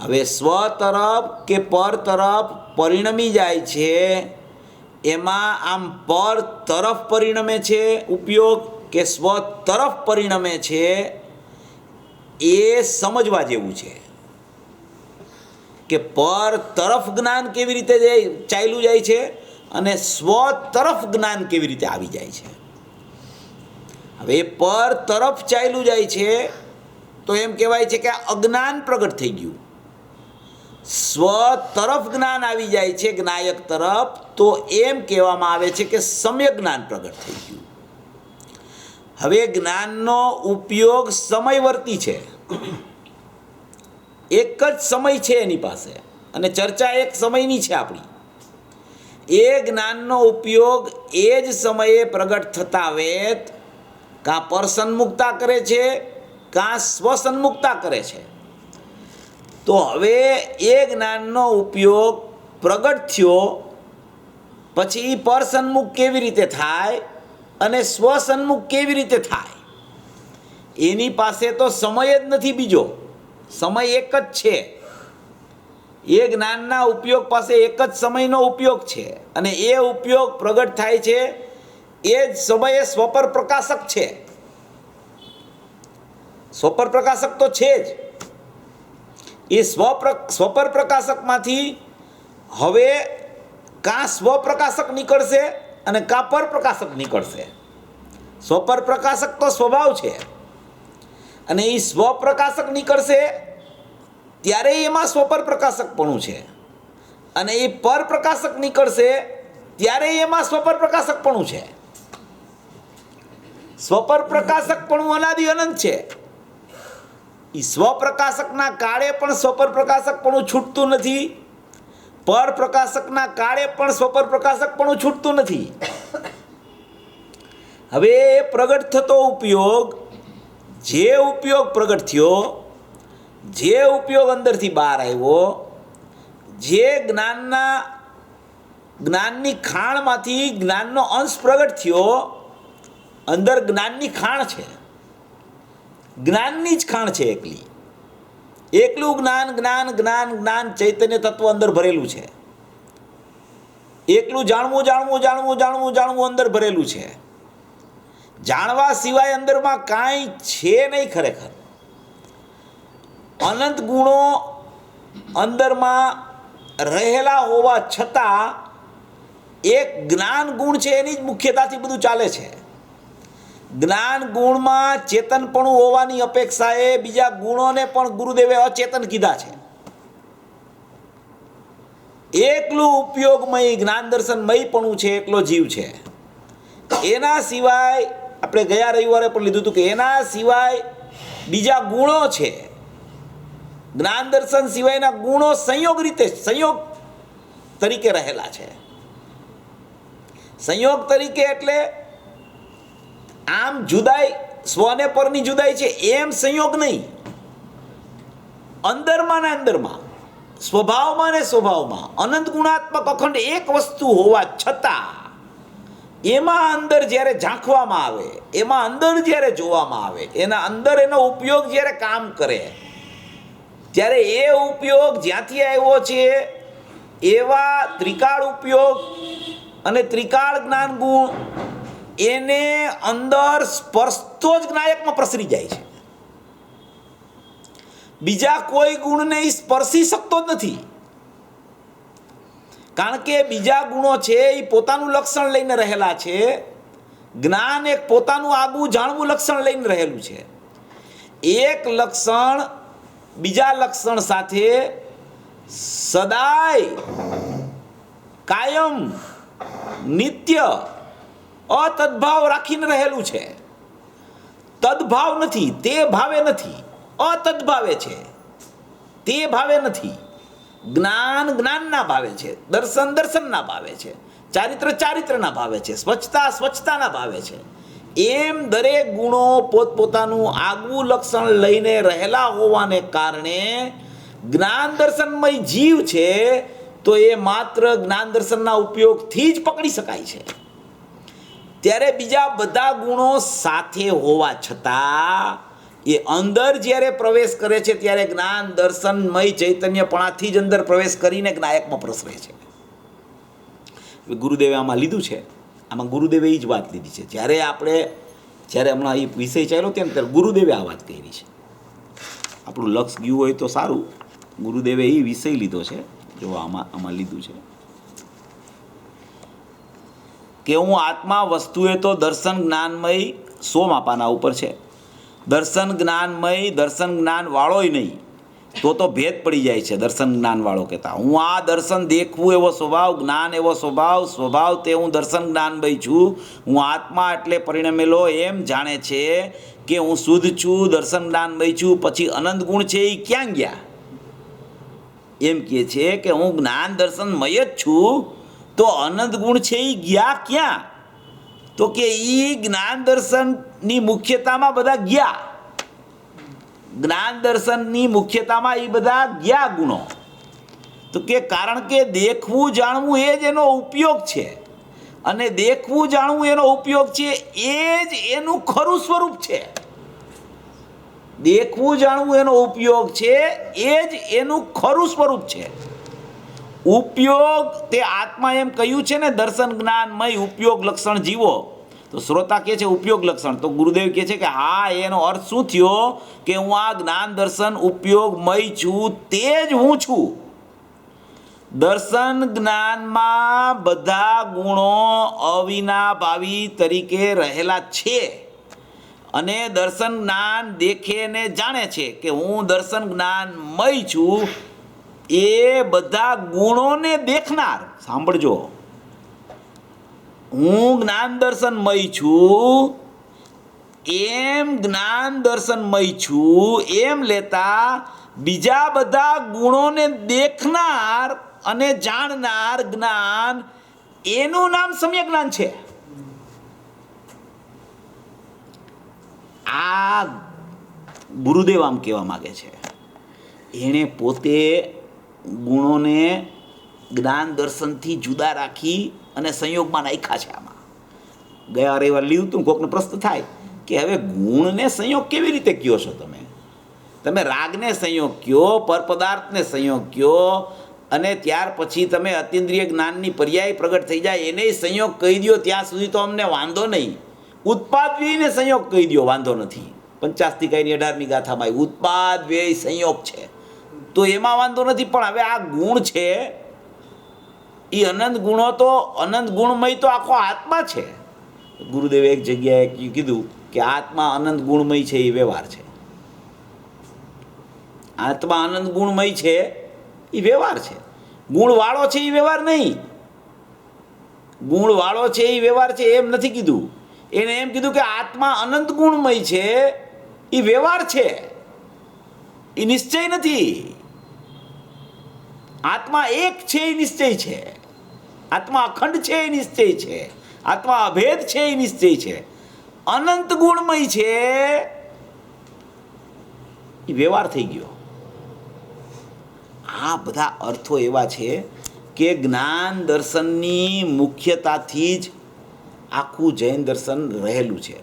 હવે સ્વ તરફ કે પર તરફ પરિણમી જાય છે એમાં આમ પર તરફ પરિણમે છે ઉપયોગ કે સ્વ તરફ પરિણમે છે એ સમજવા જેવું છે કે પર તરફ જ્ઞાન કેવી રીતે ચાલ્યું જાય છે અને સ્વ તરફ જ્ઞાન કેવી રીતે આવી જાય છે. હવે પર તરફ ચાલ્યું જાય છે તો એમ કહેવાય છે કે અજ્ઞાન પ્રગટ થઈ ગયું. સ્વ તરફ જ્ઞાન આવી જાય છે જ્ઞાયક તરફ તો એમ કહેવામાં આવે છે કે સમ્યક જ્ઞાન પ્રગટ થઈ ગયું. હવે જ્ઞાનનો ઉપયોગ સમયવર્તી છે, એક જ સમય છે એની પાસે અને ચર્ચા એક સમયની છે આપણી. એ જ્ઞાનનો ઉપયોગ એ જ સમયે પ્રગટ થતા વેત કાં પરસન્મુખતા કરે છે કાં સ્વસન્મુખતા કરે છે. તો હવે એ જ્ઞાનનો ઉપયોગ પ્રગટ થયો પછી પરસન્મુખ કેવી રીતે થાય અને સ્વસન્મુખ કેવી રીતે થાય, એની પાસે તો સમય જ નથી બીજો, સમય એક જ છે. એ જ્ઞાનના ઉપયોગ પાસે એક જ સમયનો ઉપયોગ છે અને એ ઉપયોગ પ્રગટ થાય છે એ જ સમયે સ્વપર પ્રકાશક છે. સ્વપર પ્રકાશક તો છે જ. એ સ્વપર પ્રકાશકમાંથી હવે કાં સ્વપ્રકાશક નીકળશે અને કાં પર પ્રકાશક નીકળશે. સ્વપર પ્રકાશક તો સ્વભાવ છે અને એ સ્વપ્રકાશક નીકળશે ત્યારે એમાં સ્વપર પ્રકાશકપણું છે અને એ પર પ્રકાશક નીકળશે ત્યારે એમાં સ્વપર પ્રકાશકપણું છે. સ્વપર પ્રકાશકપણું અનાદિ અનંત છે. એ સ્વપ્રકાશકના કાળે પણ સ્વપર પ્રકાશકપણું છૂટતું નથી, પર પ્રકાશકના કાળે પણ સ્વપર પ્રકાશકપણું છૂટતું નથી. હવે પ્રગટ થતો ઉપયોગ, જે ઉપયોગ પ્રગટ થયો, જે ઉપયોગ અંદરથી બહાર આવ્યો, જે જ્ઞાનની ખાણમાંથી જ્ઞાનનો અંશ પ્રગટ થયો, અંદર જ્ઞાનની ખાણ છે, જ્ઞાનની જ ખાણ છે એકલી. એકલું જ્ઞાન જ્ઞાન જ્ઞાન જ્ઞાન ચૈતન્ય તત્વ અંદર ભરેલું છે. એકલું જાણવું જાણવું જાણવું જાણવું જાણવું અંદર ભરેલું છે. જાણવા સિવાય અંદરમાં કાંઈ છે નહીં ખરેખર. અનંત ગુણો અંદરમાં રહેલા હોવા છતાં એક જ્ઞાન ગુણ છે એની જ મુખ્યતાથી બધું ચાલે છે. જ્ઞાન ગુણમાં ચેતનપણું હોવાની અપેક્ષાએ બીજા ગુણોને પણ ગુરુદેવે અચેતન કીધા છે. એકલું ઉપયોગમય જ્ઞાન દર્શનમયપણું છે એટલો જીવ છે. એના સિવાય આપણે ગયા રવિવારે પણ લીધું હતું કે એના સિવાય બીજા ગુણો છે. જ્ઞાન દર્શન સિવાયના ગુણો સંયોગ તરીકે રહેલા છે. સંયોગ તરીકે એટલે આમ જુદાઈ સ્વને પરની જુદાઈ છે એમ સંયોગ નહીં. અંદરમાં ને અંદરમાં, સ્વભાવમાં ને સ્વભાવમાં અનંત ગુણાત્મક અખંડ એક વસ્તુ હોવા છતાં એમાં અંદર જ્યારે ઝાંખવામાં આવે, એમાં અંદર જ્યારે જોવામાં આવે, એના અંદર એનો ઉપયોગ જ્યારે કામ કરે ત્યારે એ ઉપયોગ જ્યાંથી આવ્યો છે એવા ત્રિકાળ ઉપયોગ અને ત્રિકાળ જ્ઞાન ગુણ એને અંદર સ્પર્શતો જ જ્ઞાયકમાં પ્રસરી જાય છે. બીજા કોઈ ગુણને સ્પર્શી શકતો જ નથી. કારણ કે બીજા ગુણો છે એ પોતાનું લક્ષણ લઈને રહેલા છે. જ્ઞાન એક પોતાનું આગવું જાણવું લક્ષણ લઈને રહેલું છે. એક લક્ષણ બીજા લક્ષણ સાથે સદાય કાયમ નિત્ય અતદ્ભાવ રાખીને રહેલું છે. તદ્ભાવ નથી, તે ભાવે નથી, અતદ્ભાવે છે, તે ભાવે નથી. જ્ઞાન જ્ઞાનના ભાવે છે, દર્શન દર્શનના ભાવે છે, ચારિત્ર ચારિત્રના ભાવે છે, સ્વચ્છતા સ્વચ્છતાના ભાવે છે. એમ દરેક ગુણો પોતપોતાનું આગવું લક્ષણ લઈને રહેલા હોવાને કારણે જ્ઞાન દર્શનમય જીવ છે તો એ માત્ર જ્ઞાન દર્શનના ઉપયોગથી જ પકડી શકાય છે. ત્યારે બીજા બધા ગુણો સાથે હોવા છતાં એ અંદર જ્યારે પ્રવેશ કરે છે ત્યારે જ્ઞાન દર્શનમય ચૈતન્યપણાથી જ અંદર પ્રવેશ કરીને જ્ઞાયકમાં પ્રસરે છે. ગુરુદેવે આમાં લીધું છે, આમાં ગુરુદેવે એ જ વાત લીધી છે. જ્યારે આપણે જ્યારે હમણાં એ વિષય ચાલ્યો તેમ ત્યારે ગુરુદેવે આ વાત કરી છે. આપણું લક્ષ ગયું હોય તો સારું. ગુરુદેવે એ વિષય લીધો છે, જો આમાં લીધું છે કે હું આત્મા વસ્તુએ તો દર્શન જ્ઞાનમય 100 માપાના ઉપર છે. દર્શન જ્ઞાનમય દર્શન જ્ઞાન વાળોય નહીં તો ભેદ પડી જાય છે. દર્શન જ્ઞાન વાળો કહેતા હું આ દર્શન દેખવું એવો સ્વભાવ, જ્ઞાન એવો સ્વભાવ તે હું દર્શન જ્ઞાનમય છું. હું આત્મા એટલે પરિણમેલો એમ જાણે છે કે હું શુદ્ધ છું, દર્શન જ્ઞાનમય છું. પછી અનંત ગુણ છે એ ક્યાં ગયા? એમ કહે છે કે હું જ્ઞાન દર્શનમય જ છું, તો અનંત ગુણ છે એ ગયા ક્યાં? તો કે એ જ્ઞાન દર્શનની મુખ્યતામાં બધા ગયા. જ્ઞાન દર્શનની મુખ્યતામાં એ બધા ગયા ગુણો. તો કે કારણ કે દેખવું જાણવું એ જ એનો ઉપયોગ છે, અને દેખવું જાણવું એનો ઉપયોગ છે એ જ એનું ખરું સ્વરૂપ છે. દેખવું જાણવું એનો ઉપયોગ છે એ જ એનું ખરું સ્વરૂપ છે. ઉપયોગ તે આત્મા એમ કહ્યું છે ને દર્શન જ્ઞાનમય ઉપયોગ લક્ષણ જીવો. તો શ્રોતા કહે છે ઉપયોગ લક્ષણ, તો ગુરુદેવ કહે છે કે હા એનો અર્થ શું થયો કે હું આ જ્ઞાન દર્શન ઉપયોગમય છું, તે જ હું છું. દર્શન જ્ઞાનમાં બધા ગુણો અવિનાભાવી તરીકે રહેલા છે, અને દર્શન જ્ઞાન દેખે ને જાણે છે કે હું દર્શન જ્ઞાનમય છું. એ બધા ગુણોને દેખનાર, સાંભળજો, હું જ્ઞાન દર્શનમય છું એમ જ્ઞાન દર્શનમય છું એમ લેતા બીજા બધા ગુણોને દેખનાર અને જાણનાર જ્ઞાન, એનું નામ સમ્યક જ્ઞાન છે. આ ગુરુદેવ આમ કહેવા માગે છે. એણે પોતે ગુણોને જ્ઞાન દર્શનથી જુદા રાખી અને સંયોગમાં નાખ્યા છે. આમાં ગયા રવિવાર લીધું હતું. કોકનો પ્રશ્ન થાય કે હવે ગુણને સંયોગ કેવી રીતે કયો છો તમે રાગને સંયોગ કયો, પરપદાર્થને સંયોગ કયો, અને ત્યાર પછી તમે અતિન્દ્રિય જ્ઞાનની પર્યાય પ્રગટ થઈ જાય એને સંયોગ કહી દો, ત્યાં સુધી તો અમને વાંધો નહીં. ઉત્પાદ વ્યયને સંયોગ કહી દો, વાંધો નથી. 50 18મી ગાથામાં ઉત્પાદ વ્યય સંયોગ છે, તો એમાં વાંધો નથી. પણ હવે આ ગુણ છે એ અનંત ગુણો, તો અનંત ગુણમય તો આખો આત્મા છે. ગુરુદેવે એક જગ્યાએ કીધું કે આત્મા અનંત ગુણમય છે એ વ્યવહાર છે. આત્મા અનંત ગુણમય છે એ વ્યવહાર છે. ગુણવાળો છે એ વ્યવહાર નહીં. ગુણવાળો છે એ વ્યવહાર છે એમ નથી કીધું. એને એમ કીધું કે આત્મા અનંત ગુણમય છે એ વ્યવહાર છે, એ નિશ્ચય નથી. આત્મા એક છે એ નિશ્ચય છે, આત્મા અખંડ છે એ નિશ્ચય છે, આત્મા અભેદ છે એ નિશ્ચય છે. અનંત ગુણમય છે એ વ્યવહાર થઈ ગયો. આ બધા અર્થો એવા છે કે જ્ઞાન દર્શનની મુખ્યતાથી જ આખું જૈન દર્શન રહેલું છે.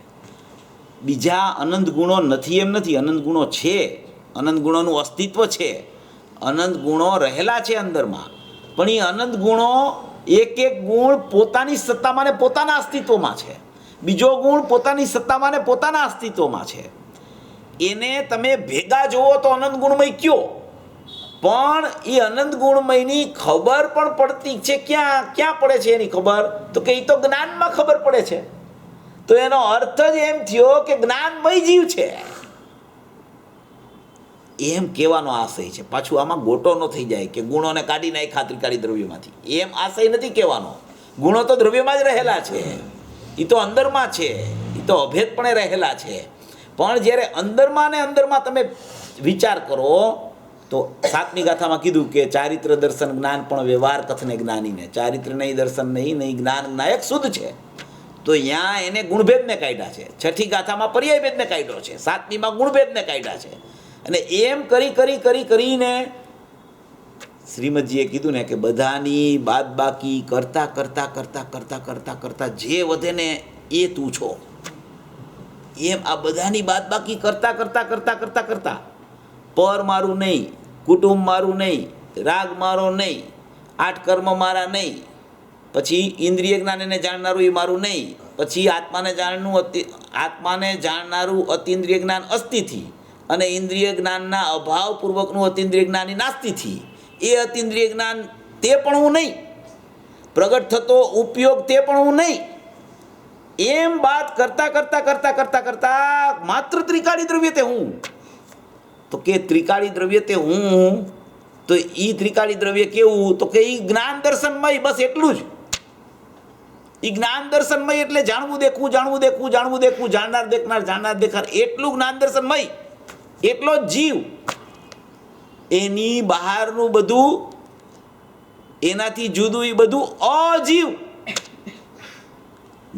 બીજા અનંત ગુણો નથી એમ નથી, અનંત ગુણો છે, અનંત ગુણોનું અસ્તિત્વ છે, અનંત ગુણો રહેલા છે અંદરમાં. પણ એ અનંત ગુણો એક એક ગુણ પોતાની સત્તામાં ને પોતાના અસ્તિત્વમાં છે, બીજો ગુણ પોતાની સત્તામાં ને પોતાના અસ્તિત્વમાં છે. એને તમે ભેગા જુઓ તો અનંત ગુણમય કયો, પણ એ અનંત ગુણમયની ખબર પણ પડતી છે. ક્યાં પડે છે એની ખબર? તો કે એ તો જ્ઞાનમાં ખબર પડે છે. તો એનો અર્થ જ એમ થયો કે જ્ઞાનમય જીવ છે એમ કહેવાનો આશય છે. પાછું આમાં ગોટો ન થઈ જાય કે ગુણોને કાઢી નાખ્યા ત્રિકાળી દ્રવ્યમાંથી, એમ આશય નથી કહેવાનો. ગુણો તો દ્રવ્યમાં જ રહેલા છે, એ તો અંદરમાં છે, એ તો અભેદપણે રહેલા છે. પણ જ્યારે અંદરમાં ને અંદરમાં તમે વિચાર કરો તો 7મી ગાથામાં કીધું કે ચારિત્ર દર્શન જ્ઞાન પણ વ્યવહાર કથને જ્ઞાનીને. ચારિત્ર નહીં, દર્શન નહીં જ્ઞાન જ્ઞાયક શુદ્ધ છે. તો અહીંયા એને ગુણભેદને કાઢ્યા છે. 6ઠી ગાથામાં પર્યાય ભેદને કાઢ્યો છે, 7મીમાં ગુણભેદને કાઢ્યા છે. અને એમ કરીને શ્રીમદજીએ કીધું ને કે બધાની બાદબાકી કરતા જે વધે ને એ તું છો. એમ આ બધાની બાદબાકી કરતા પર મારું નહીં, કુટુંબ મારું નહીં, રાગ મારો નહીં, 8 કર્મ મારા નહીં, પછી ઇન્દ્રિય જ્ઞાન એને જાણનારું એ મારું નહીં, પછી આત્માને જાણનારું અતિન્દ્રિય જ્ઞાન અસ્થિથી, અને ઇન્દ્રિય જ્ઞાનના અભાવપૂર્વકનું અતિન્દ્રિય જ્ઞાન એ નાસ્તિથી. એ અતિન્દ્રિય જ્ઞાન તે પણ હું નહીં, પ્રગટ થતો ઉપયોગ તે પણ હું નહીં. એમ વાત કરતા કરતા કરતા કરતા કરતા માત્ર ત્રિકાળી દ્રવ્ય તે હું. તો કે ત્રિકાળી દ્રવ્ય તે હું, તો એ ત્રિકાળી દ્રવ્ય કેવું? તો કે એ જ્ઞાન દર્શનમય, બસ એટલું જ. એ જ્ઞાન દર્શનમય એટલે જાણવું દેખવું, જાણવું દેખવું, જાણવું દેખવું, જાણનાર દેખનાર, જાણનાર દેખાર, એટલું જ્ઞાન દર્શનમય. એટલો જ જીવ. એની બહારનું બધું, એનાથી જુદું એ બધું અજીવ.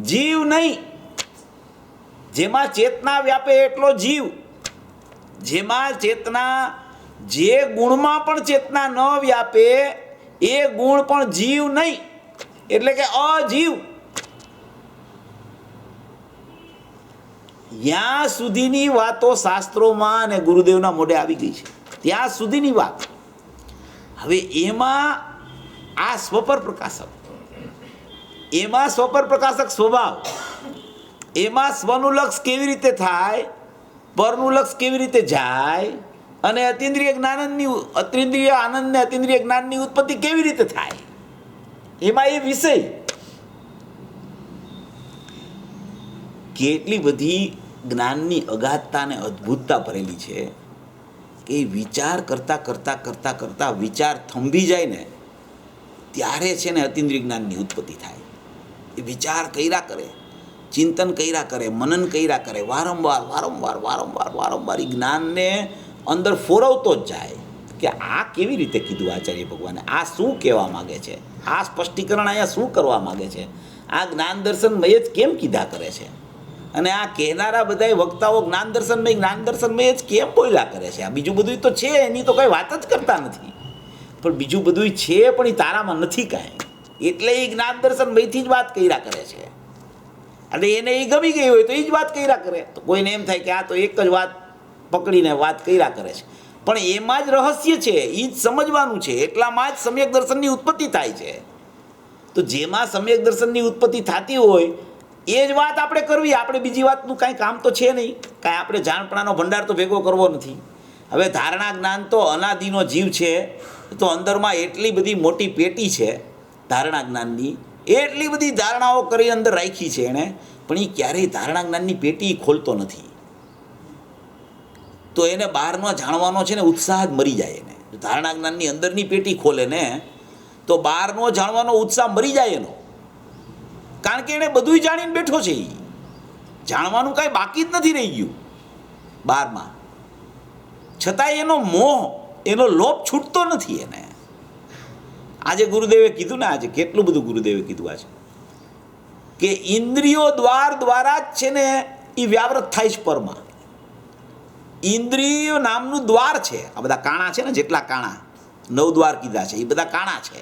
જીવ નહીં. જેમાં ચેતના વ્યાપે એટલો જીવ. જેમાં ચેતના, જે ગુણમાં પણ ચેતના ન વ્યાપે એ ગુણ પણ જીવ નહીં, એટલે કે અજીવ. ત્યાં સુધીની વાતો શાસ્ત્રોમાં અને ગુરુદેવના મોઢે આવી ગઈ છે, ત્યાં સુધીની વાત. હવે એમાં આ સ્વપર પ્રકાશક, એમાં સ્વપર પ્રકાશક સ્વભાવ, એમાં સ્વનું લક્ષ કેવી રીતે થાય, પરનું લક્ષ કેવી રીતે જાય, અને અતિન્દ્રિય આનંદ ને અતિન્દ્રિય જ્ઞાનની ઉત્પત્તિ કેવી રીતે થાય, એમાં એ વિષય કેટલી બધી જ્ઞાનની અગાધતા અને અદ્ભુતતા ભરેલી છે કે વિચાર કરતા કરતા કરતા કરતા વિચાર થંભી જાય ને ત્યારે છે ને અતિન્દ્રિય જ્ઞાનની ઉત્પત્તિ થાય. એ વિચાર કર્યા કરે, ચિંતન કર્યા કરે, મનન કર્યા કરે, વારંવાર વારંવાર વારંવાર વારંવાર એ જ્ઞાનને અંદર ફોરવતો જ જાય કે આ કેવી રીતે કીધું આચાર્ય ભગવાને, આ શું કહેવા માગે છે, આ સ્પષ્ટીકરણ અહીંયા શું કરવા માગે છે, આ જ્ઞાન દર્શનમય જ કેમ કીધા કરે છે, અને આ કહેનારા બધા વક્તાઓ જ્ઞાન દર્શનમય જ કેમ બોલ્યા કરે છે. આ બીજું બધું તો છે, એની તો કંઈ વાત જ કરતા નથી, પણ બીજું બધું છે પણ એ તારામાં નથી કાંઈ, એટલે એ જ્ઞાન દર્શનમયથી જ વાત કર્યા કરે છે. અને એને એ ગમી ગઈ હોય તો એ જ વાત કર્યા કરે. તો કોઈને એમ થાય કે આ તો એક જ વાત પકડીને વાત કર્યા કરે છે, પણ એમાં જ રહસ્ય છે, એ જ સમજવાનું છે. એટલામાં જ સમ્યક દર્શનની ઉત્પત્તિ થાય છે. તો જેમાં સમ્યક દર્શનની ઉત્પત્તિ થતી હોય એ જ વાત આપણે કરવી. આપણે બીજી વાતનું કાંઈ કામ તો છે નહીં, કાંઈ આપણે જાણપણાનો ભંડાર તો ભેગો કરવો નથી. હવે ધારણા જ્ઞાન તો અનાદિનો જીવ છે, તો અંદરમાં એટલી બધી મોટી પેટી છે ધારણા જ્ઞાનની, એટલી બધી ધારણાઓ કરી અંદર રાખી છે એણે, પણ એ ક્યારેય ધારણા જ્ઞાનની પેટી ખોલતો નથી. તો એને બહારનો જાણવાનો છે ને ઉત્સાહ જ મરી જાય એને. ધારણા જ્ઞાનની અંદરની પેટી ખોલે ને તો બહારનો જાણવાનો ઉત્સાહ મરી જાય એનો, કારણ કે એણે બધું જાણીને બેઠો છે. એ જાણવાનું કાંઈ બાકી જ નથી રહી ગયું બહારમાં, છતાંય એનો મોહ, એનો લોભ છૂટતો નથી એને. આજે ગુરુદેવે કીધું ને, આજે કેટલું બધું ગુરુદેવે કીધું આજે કે ઇન્દ્રિયો દ્વારા જ છે ને એ વ્યાવૃત થાય છે પરમાં. ઇન્દ્રિયો નામનું દ્વાર છે. આ બધા કાણા છે ને, જેટલા કાણા 9 દ્વાર કીધા છે, એ બધા કાણા છે.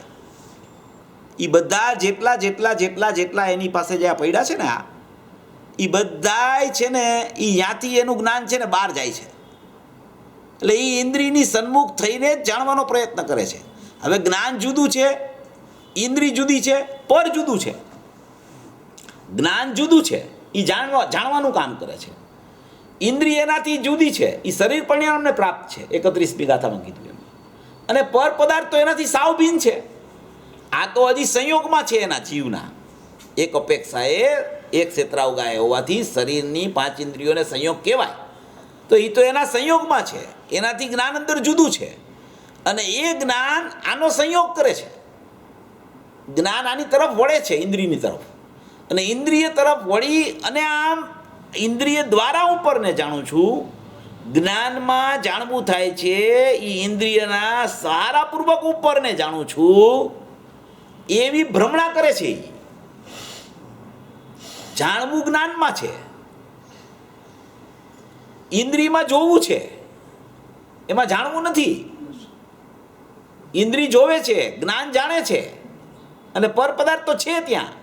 એ બધા જેટલા જેટલા જેટલા જેટલા એની પાસે જે પડ્યા છે ને, આ એ બધાય છે ને એ ત્યાંથી એનું જ્ઞાન છે ને બહાર જાય છે. એટલે એ ઇન્દ્રિયની સન્મુખ થઈને જ જાણવાનો પ્રયત્ન કરે છે. હવે જ્ઞાન જુદું છે, ઇન્દ્રિય જુદી છે, પર જુદું છે. જ્ઞાન જુદું છે, એ જાણવાનું કામ કરે છે. ઇન્દ્રિય એનાથી જુદી છે, એ શરીર પરિણામને પ્રાપ્ત છે, 31મી ગાથામાં કીધું એમ. અને પર પદાર્થ તો એનાથી સાવ ભિન્ન છે. આ તો હજી સંયોગમાં છે એના જીવના. એક અપેક્ષાએ એક ક્ષેત્રાવગાય હોવાથી શરીરની 5 ઇન્દ્રિયોને સંયોગ કહેવાય. તો એ તો એના સંયોગમાં છે, એનાથી જ્ઞાન અંદર જુદું છે. અને એ જ્ઞાન આનો સંયોગ કરે છે. જ્ઞાન આની તરફ વળે છે, ઇન્દ્રિયની તરફ, અને ઇન્દ્રિય તરફ વળી અને આમ ઇન્દ્રિય દ્વારા હું પરને જાણું છું. જ્ઞાનમાં જાણવું થાય છે એ ઇન્દ્રિયના સહારાપૂર્વક ઉપરને જાણું છું, એવી ભ્રમણા કરે છે. જાણવું જ્ઞાનમાં છે, ઇન્દ્રિયમાં જોવું છે, એમાં જાણવું નથી. ઇન્દ્રિય જોવે છે, જ્ઞાન જાણે છે, અને પર પદાર્થ તો છે ત્યાં.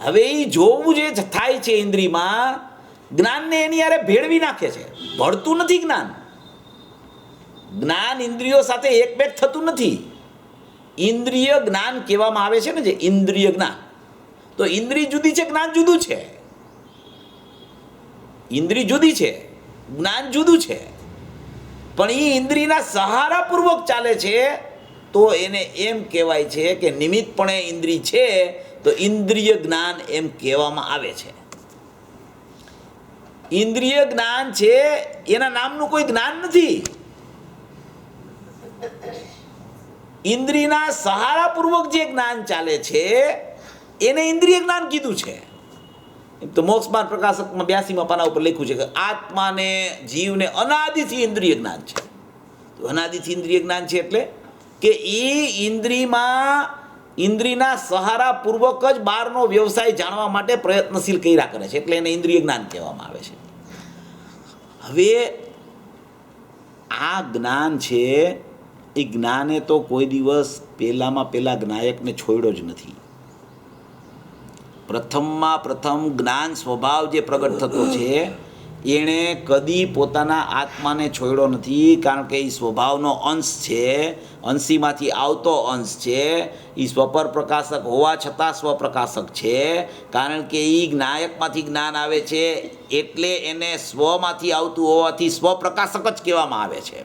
હવે એ જોવું જે થાય છે ઇન્દ્રિયમાં, જ્ઞાનને એની યારે ભેળવી નાખે છે. ભળતું નથી જ્ઞાન. જ્ઞાન ઇન્દ્રિયો સાથે એકભેગ થતું નથી. ઇન્દ્રિય જ્ઞાન કહેવામાં આવે છે ને, જે ઇન્દ્રિય જ્ઞાન, તો ઇન્દ્રિય જુદી છે, જ્ઞાન જુદું છે. ઇન્દ્રિય જુદી છે, જ્ઞાન જુદું છે. પણ એ ઇન્દ્રિયના સહારાપૂર્વક ચાલે છે તો એને એમ કહેવાય છે કે નિમિત્તપણે ઇન્દ્રિય છે, તો ઇન્દ્રિય જ્ઞાન એમ કહેવામાં આવે છે. ઇન્દ્રિય જ્ઞાન છે એના નામનું કોઈ જ્ઞાન નથી. ઇન્દ્રિયના સહારાપૂર્વક જે જ્ઞાન ચાલે છે એને ઇન્દ્રિય જ્ઞાન કીધું છે. તો મોક્ષમાર્ગ પ્રકાશકમાં 82મા પાના ઉપર લખ્યું છે કે આત્માને જીવને અનાદિથી ઇન્દ્રિય જ્ઞાન છે. તો અનાદિથી ઇન્દ્રિય જ્ઞાન છે એટલે કે એ ઇન્દ્રિયના સહારાપૂર્વક જ બહારનો વ્યવસાય જાણવા માટે પ્રયત્નશીલ કર્યા કરે છે, એટલે એને ઇન્દ્રિય જ્ઞાન કહેવામાં આવે છે. હવે આ જ્ઞાન છે એ જ્ઞાને તો કોઈ દિવસ પહેલા જ્ઞાયકને છોડ્યો જ નથી. પ્રથમ જ્ઞાન સ્વભાવ જે પ્રગટ થતો છે એણે કદી પોતાના આત્માને છોડ્યો નથી, કારણ કે એ સ્વભાવનો અંશ છે, અંશીમાંથી આવતો અંશ છે. એ સ્વપર પ્રકાશક હોવા છતાં સ્વપ્રકાશક છે, કારણ કે એ જ્ઞાયકમાંથી જ્ઞાન આવે છે એટલે એને સ્વમાંથી આવતું હોવાથી સ્વપ્રકાશક જ કહેવામાં આવે છે.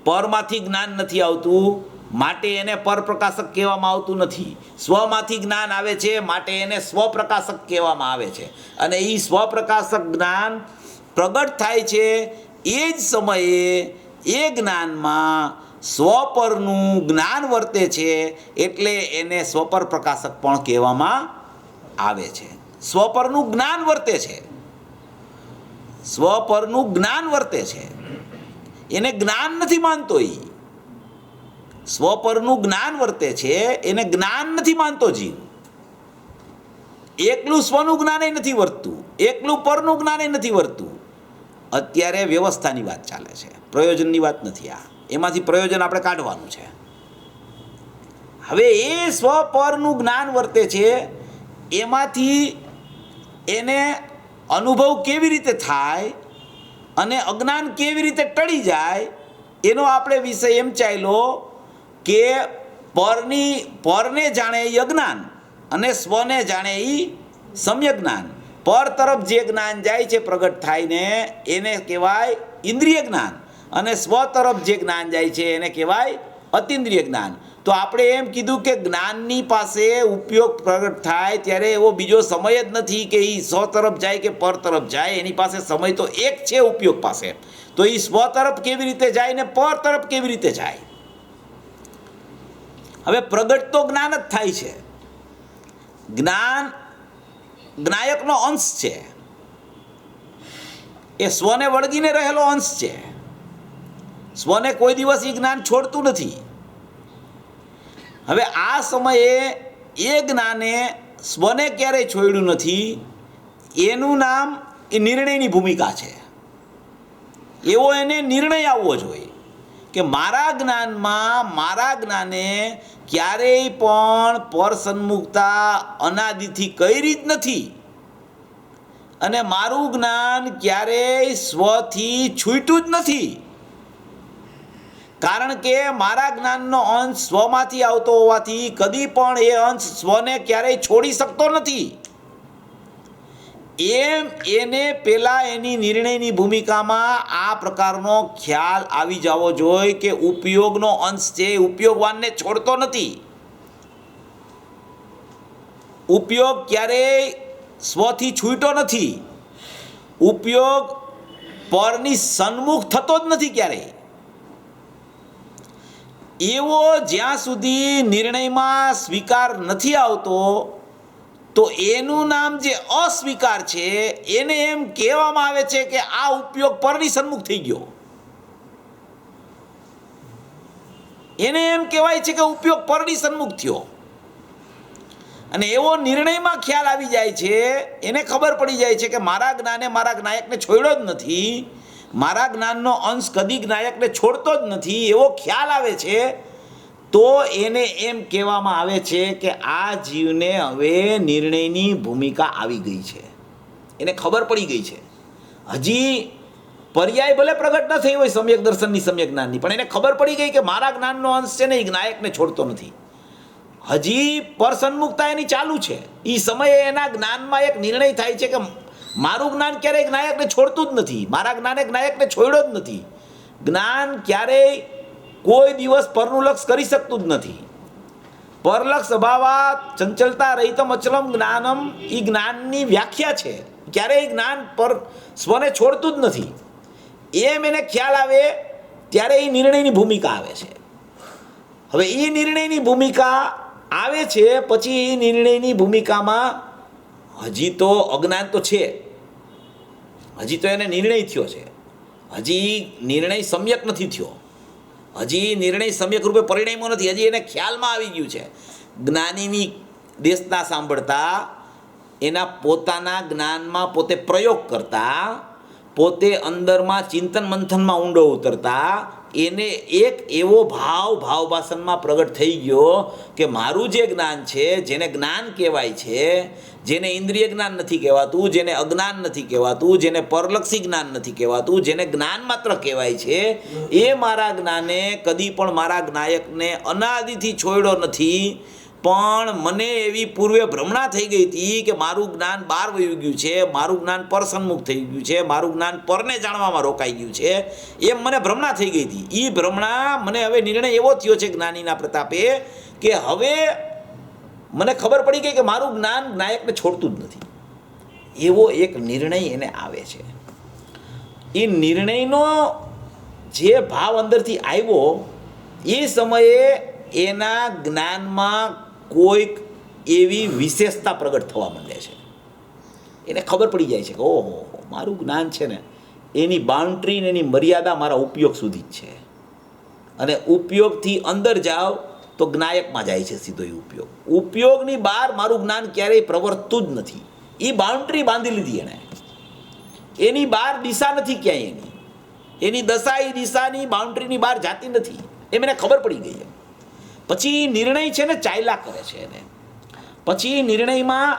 પરમાંથી જ્ઞાન નથી આવતું માટે એને પરપ્રકાશક કહેવામાં આવતું નથી. સ્વમાંથી જ્ઞાન આવે છે માટે એને સ્વપ્રકાશક કહેવામાં આવે છે. અને એ સ્વપ્રકાશક જ્ઞાન પ્રગટ થાય છે એ જ સમયે એ જ્ઞાનમાં સ્વપરનું જ્ઞાન વર્તે છે, એટલે એને સ્વપર પ્રકાશક પણ કહેવામાં આવે છે. સ્વપરનું જ્ઞાન વર્તે છે, સ્વપરનું જ્ઞાન વર્તે છે, એને જ્ઞાન નથી માનતો. એ સ્વપરનું જ્ઞાન વર્તે છે, એને જ્ઞાન નથી માનતો જીવ. એકલું સ્વનું જ્ઞાન નથી વર્તતું, એકલું પરનું જ્ઞાન નથી વર્તતું. અત્યારે વ્યવસ્થાની વાત ચાલે છે, પ્રયોજનની વાત નથી. આ એમાંથી પ્રયોજન આપણે કાઢવાનું છે. હવે એ સ્વપરનું જ્ઞાન વર્તે છે, એમાંથી એને અનુભવ કેવી રીતે થાય અને અજ્ઞાન કેવી રીતે ટળી જાય એનો આપણે વિષય એમ ચાલ્યો કે પરને જાણે એ અજ્ઞાન અને સ્વને જાણે એ સમ્યક જ્ઞાન. પર તરફ જે જ્ઞાન જાય છે પ્રગટ થાયને એને કહેવાય ઇન્દ્રિય જ્ઞાન, અને સ્વ તરફ જે જ્ઞાન જાય છે એને કહેવાય અતિન્દ્રિય જ્ઞાન. તો આપણે એમ કીધું કે જ્ઞાનની પાસે ઉપયોગ પ્રગટ થાય ત્યારે એવો બીજો સમય જ નથી કે એ સ્વ તરફ જાય કે પર તરફ જાય. એની પાસે સમય તો એક છે ઉપયોગ પાસે. તો એ સ્વ તરફ કેવી રીતે જાય ને પર તરફ કેવી રીતે જાય? હવે પ્રગટ તો જ્ઞાન જ થાય છે. જ્ઞાન જ્ઞાયકનો અંશ છે, એ સ્વને વળગીને રહેલો અંશ છે. સ્વને કોઈ દિવસ એ જ્ઞાન છોડતું નથી. હવે આ સમયે એ જ્ઞાને સ્વને ક્યારેય છોડ્યું નથી. એનું નામ એ નિર્ણયની ભૂમિકા છે. એવો એને નિર્ણય આવવો જોઈએ કે મારા જ્ઞાને ક્યારેય પણ પર સન્મુખતા અનાદિથી કરી જ નથી, અને મારું જ્ઞાન ક્યારેય સ્વથી છૂટ્યું જ નથી, કારણ કે મારા જ્ઞાનનો અંશ સ્વમાંથી આવતો હોવાથી કદી પણ એ અંશ સ્વને ક્યારેય છોડી શકતો નથી. એમ એને પહેલાં એની નિર્ણયની ભૂમિકામાં આ પ્રકારનો ખ્યાલ આવી જવો જોઈએ કે ઉપયોગનો અંશ છે, ઉપયોગવાનને છોડતો નથી. ઉપયોગ ક્યારેય સ્વથી છૂટતો નથી. ઉપયોગ પરની સન્મુખ થતો જ નથી ક્યારેય. એવો જ્યાં સુધી નિર્ણયમાં સ્વીકાર નથી આવતો તો એનું નામ જે અસ્વીકાર છે એને એમ કહેવામાં આવે છે કે આ ઉપયોગ પરની સન્મુખ થઈ ગયો. એને એમ કહેવાય છે કે ઉપયોગ પરની સન્મુખ થયો. અને એવો નિર્ણયમાં ખ્યાલ આવી જાય છે, એને ખબર પડી જાય છે કે મારા જ્ઞાને મારા જ્ઞાયકને છોડ્યો જ નથી, મારા જ્ઞાનનો અંશ કદી જ્ઞાયકને છોડતો જ નથી, એવો ખ્યાલ આવે છે. તો એને એમ કહેવામાં આવે છે કે આ જીવને હવે નિર્ણયની ભૂમિકા આવી ગઈ છે, એને ખબર પડી ગઈ છે. હજી પર્યાય ભલે પ્રગટ ન થઈ હોય સમ્યક દર્શનની સમ્યક જ્ઞાનની, પણ એને ખબર પડી ગઈ કે મારા જ્ઞાનનો અંશ છે ને એ જ્ઞાયકને છોડતો નથી. હજી પર સન્મુખતા એની ચાલુ છે. એ સમયે એના જ્ઞાનમાં એક નિર્ણય થાય છે કે મારું જ્ઞાન ક્યારેય જ્ઞાયકને છોડતું જ નથી, મારા જ્ઞાને જ્ઞાયકને છોડ્યો જ નથી. જ્ઞાન ક્યારેય કોઈ દિવસ પરનું લક્ષ કરી શકતું જ નથી. પરલક્ષ અભાવાત ચંચલતા રહિતમ અચલમ જ્ઞાનમ એ જ્ઞાનની વ્યાખ્યા છે. ક્યારેય જ્ઞાન પર સ્વને છોડતું જ નથી. એમ એને ખ્યાલ આવે ત્યારે એ નિર્ણયની ભૂમિકા આવે છે. હવે એ નિર્ણયની ભૂમિકા આવે છે, પછી એ નિર્ણયની ભૂમિકામાં હજી તો અજ્ઞાન તો છે, હજી તો એને નિર્ણય થયો છે, હજી નિર્ણય સમ્યક નથી થયો, હજી નિર્ણય સમ્યક રૂપે પરિણમ્યો નથી, હજી એને ખ્યાલમાં આવી ગયું છે. જ્ઞાનીની દેશના સાંભળતા, એના પોતાના જ્ઞાનમાં પોતે પ્રયોગ કરતા, પોતે અંદરમાં ચિંતન મંથનમાં ઊંડો ઉતરતા એને એક એવો ભાવભાસનમાં પ્રગટ થઈ ગયો કે મારું જે જ્ઞાન છે, જેને જ્ઞાન કહેવાય છે, જેને ઇન્દ્રિય જ્ઞાન નથી કહેવાતું, જેને અજ્ઞાન નથી કહેવાતું, જેને પરલક્ષી જ્ઞાન નથી કહેવાતું, જેને જ્ઞાન માત્ર કહેવાય છે, એ મારા જ્ઞાને કદી પણ મારા જ્ઞાયકને અનાદિથી છોડ્યો નથી. પણ મને એવી પૂર્વે ભ્રમણા થઈ ગઈ હતી કે મારું જ્ઞાન બહાર વયું ગયું છે, મારું જ્ઞાન પર સન્મુખ થઈ ગયું છે, મારું જ્ઞાન પરને જાણવામાં રોકાઈ ગયું છે, એમ મને ભ્રમણા થઈ ગઈ હતી. એ ભ્રમણા મને હવે નિર્ણય એવો થયો છે જ્ઞાનીના પ્રતાપે કે હવે મને ખબર પડી ગઈ કે મારું જ્ઞાન જ્ઞાયકને છોડતું જ નથી. એવો એક નિર્ણય એને આવે છે. એ નિર્ણયનો જે ભાવ અંદરથી આવ્યો એ સમયે એના જ્ઞાનમાં કોઈક એવી વિશેષતા પ્રગટ થવા માંડે છે. એને ખબર પડી જાય છે કે ઓહો, મારું જ્ઞાન છે ને એની બાઉન્ડ્રી ને એની મર્યાદા મારા ઉપયોગ સુધી જ છે, અને ઉપયોગથી અંદર જાઓ તો જ્ઞાયકમાં જાય છે સીધો. એ ઉપયોગની બહાર મારું જ્ઞાન ક્યારેય પ્રવર્તતું જ નથી. એ બાઉન્ડ્રી બાંધી લીધી એણે, એની બહાર દિશા નથી ક્યાંય, એની દશા એ દિશાની બાઉન્ડ્રીની બહાર જાતી નથી, એમ એને ખબર પડી ગઈ. પછી નિર્ણય છે ને ચાલ્યા કરે છે એને. પછી નિર્ણયમાં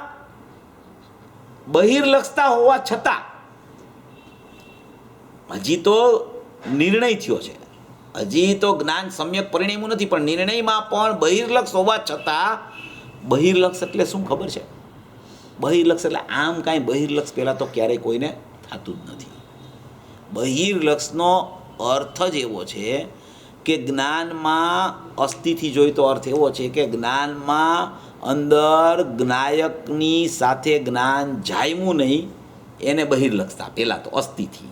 બહિર્લક્ષતા હોવા છતાં હજી તો નિર્ણય થયો છે, હજી તો જ્ઞાન સમ્યક પરિણમ્યું નથી, પણ નિર્ણયમાં પણ બહિર્લક્ષ હોવા છતાં, બહિર્લક્ષ એટલે શું ખબર છે? બહિર્લક્ષ એટલે આમ કાંઈ બહિર્લક્ષ પહેલાં તો ક્યારેય કોઈને થતું જ નથી. બહિર્લક્ષનો અર્થ જ એવો છે કે જ્ઞાનમાં અસ્થિથી જોઈ તો અર્થ એવો છે કે જ્ઞાનમાં અંદર જ્ઞાયકની સાથે જ્ઞાન જાયમું નહીં, એને બહિર્લક્ષતા. પહેલાં તો અસ્થિથી,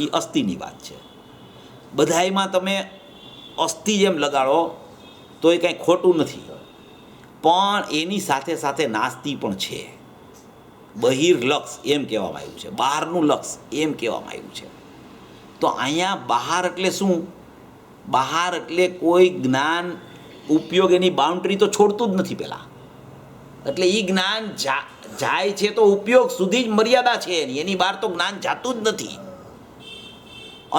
એ અસ્થિની વાત છે. બધાયમાં તમે અસ્થિ જેમ લગાડો તો એ કાંઈ ખોટું નથી, પણ એની સાથે સાથે નાસ્તિ પણ છે. બહિર્લક્ષ એમ કહેવામાં આવ્યું છે, બહારનું લક્ષ એમ કહેવામાં આવ્યું છે. તો અહીંયા બહાર એટલે શું? બહાર એટલે કોઈ જ્ઞાન ઉપયોગ એની બાઉન્ડ્રી તો છોડતું જ નથી પહેલાં. એટલે એ જ્ઞાન જાય છે તો ઉપયોગ સુધી જ મર્યાદા છે એની, એની બહાર તો જ્ઞાન જાતું જ નથી.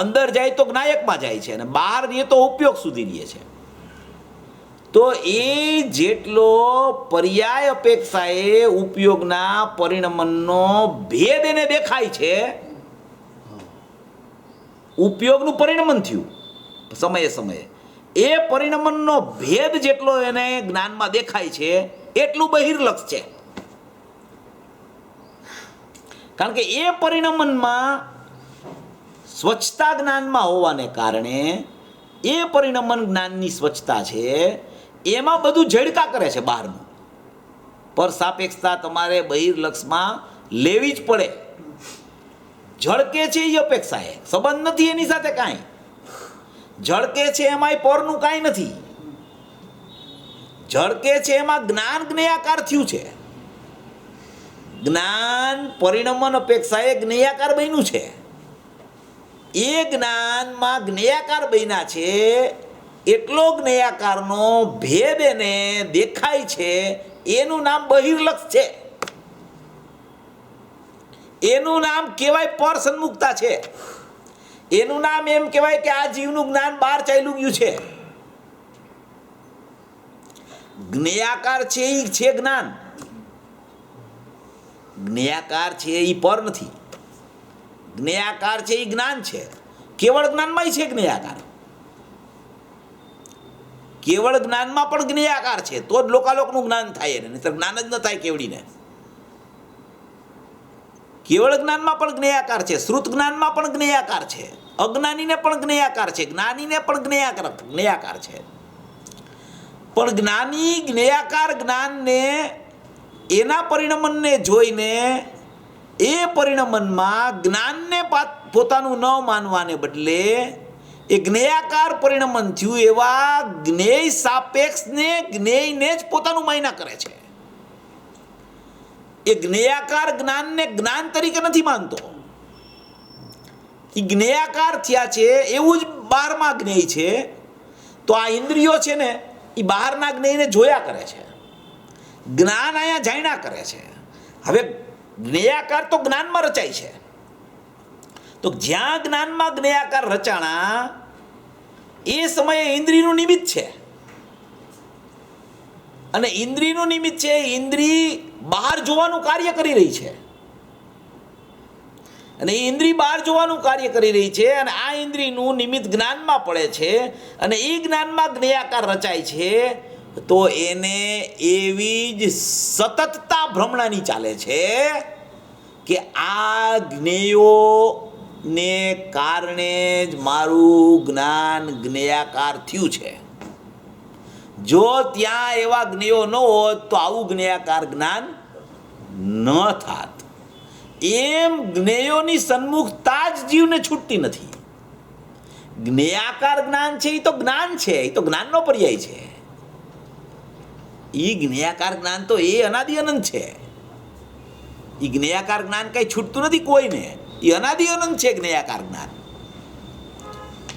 અંદર જાય તો જ્ઞાયકમાં જાય છે, અને બહાર રહે તો ઉપયોગ સુધી રહે છે. તો એ જેટલો પર્યાય અપેક્ષાએ ઉપયોગના પરિણમનનો ભેદ એને દેખાય છે, ઉપયોગનું પરિણમન થયું સમયે સમયે, એ પરિણમનનો ભેદ જેટલો એને જ્ઞાનમાં દેખાય છે એટલું બહિર્લક્ષ છે. કારણ કે એ પરિણમનમાં સ્વચ્છતા જ્ઞાનમાં હોવાને કારણે, એ પરિણમન જ્ઞાનની સ્વચ્છતા છે, એમાં બધું ઝડકા કરે છે બહારનું. પર સાપેક્ષતા તમારે બહિર્લક્ષમાં લેવી જ પડે. ઝળકે છે એ અપેક્ષાએ, સંબંધ નથી એની સાથે કાંઈ. ઝળકે છે એમાંય પરનું કાંઈ નથી. ઝળકે છે એમાં જ્ઞાન જ્ઞેયાકાર થયું છે. જ્ઞાન પરિણમન અપેક્ષાએ જ્ઞેયાકાર બન્યું છે. એ જ્ઞાનમાં જ્ઞેયાકાર બન્યા છે, એટલો જ્ઞેયાકારનો ભેદ એને દેખાય છે, એનું નામ બહિર્લક્ષ છે. એનું નામ કહેવાય પર સન્મુખતા છે. એનું નામ એમ કહેવાય કે આ જીવનું જ્ઞાન બહાર ચાલ્યું ગયું છે. જ્ઞેયાકાર છે એ છે જ્ઞાન, જ્ઞેયાકાર છે એ પર નથી. જ્ઞેયાકાર છે એ જ્ઞાન છે, કેવળ જ્ઞાનમાં છે જ્ઞેયાકાર. કેવળ જ્ઞાનમાં પણ જ્ઞેયાકાર છે, તો જ લોકાલોકનું જ્ઞાન થાય એને, નહીંતર જ્ઞાન જ ન થાય કેવડીને. કેવળ જ્ઞાનમાં પણ જ્ઞેયાકાર છે, શ્રુત જ્ઞાનમાં પણ જ્ઞેયાકાર છે, અજ્ઞાનીને પણ જ્ઞેયાકાર છે, જ્ઞાનીને પણ જ્ઞેયાકાર છે. પણ જ્ઞાની જ્ઞેયાકાર જ્ઞાનને એના પરિણમનને જોઈને એ પરિણમનમાં જ્ઞાનને પોતાનું ન માનવાને બદલે એ જ્ઞેયાકાર પરિણમન થયું એવા જ્ઞેય સાપેક્ષને જ્ઞેયને જ પોતાનું માયના કરે છે. એ જ્ઞેયાકાર જ્ઞાનને જ્ઞાન તરીકે નથી માનતો. એ જ્ઞેયાકાર થયા છે એવું જ બહારમાં જ્ઞેય છે. તો આ ઇન્દ્રિયો છે ને એ બહારના જ્ઞેયને જોયા કરે છે, જ્ઞાન અહીંયા જાણ્યા કરે છે. હવે જ્ઞેયાકાર તો જ્ઞાનમાં રચાય છે, તો જ્યાં જ્ઞાનમાં જ્ઞેયાકાર રચાણા એ સમયે ઇન્દ્રિયનું નિમિત્ત છે, અને ઇન્દ્રિયનું નિમિત્ત છે. ઇન્દ્રિય બહાર જોવાનું કાર્ય કરી રહી છે, અને એ ઇન્દ્રિય બહાર જોવાનું કાર્ય કરી રહી છે, અને આ ઇન્દ્રિયનું નિમિત્ત જ્ઞાનમાં પડે છે, અને એ જ્ઞાનમાં જ્ઞેયાકાર રચાય છે. તો એને એવી જ સતતતા ભ્રમણાની ચાલે છે કે આ જ્ઞેયોને કારણે જ મારું જ્ઞાન જ્ઞેયાકાર થયું છે. જો ત્યાં એવા જ્ઞેયો ન હોત તો આવું જ્ઞેયાકાર જ્ઞાન ન થાત. એમ જ્ઞેયોની સન્મુખતા જ જીવને છૂટતી નથી. જ્ઞેયાકાર જ્ઞાન છે એ તો જ્ઞાન છે, એ તો જ્ઞાનનો પર્યાય છે. એ જ્ઞેયાકાર જ્ઞાન તો એ અનાદિ અનંત છે. એ જ્ઞેયાકાર જ્ઞાન કઈ છૂટતું નથી કોઈને, એ અનાદિ અનંત છે જ્ઞેયાકાર જ્ઞાન.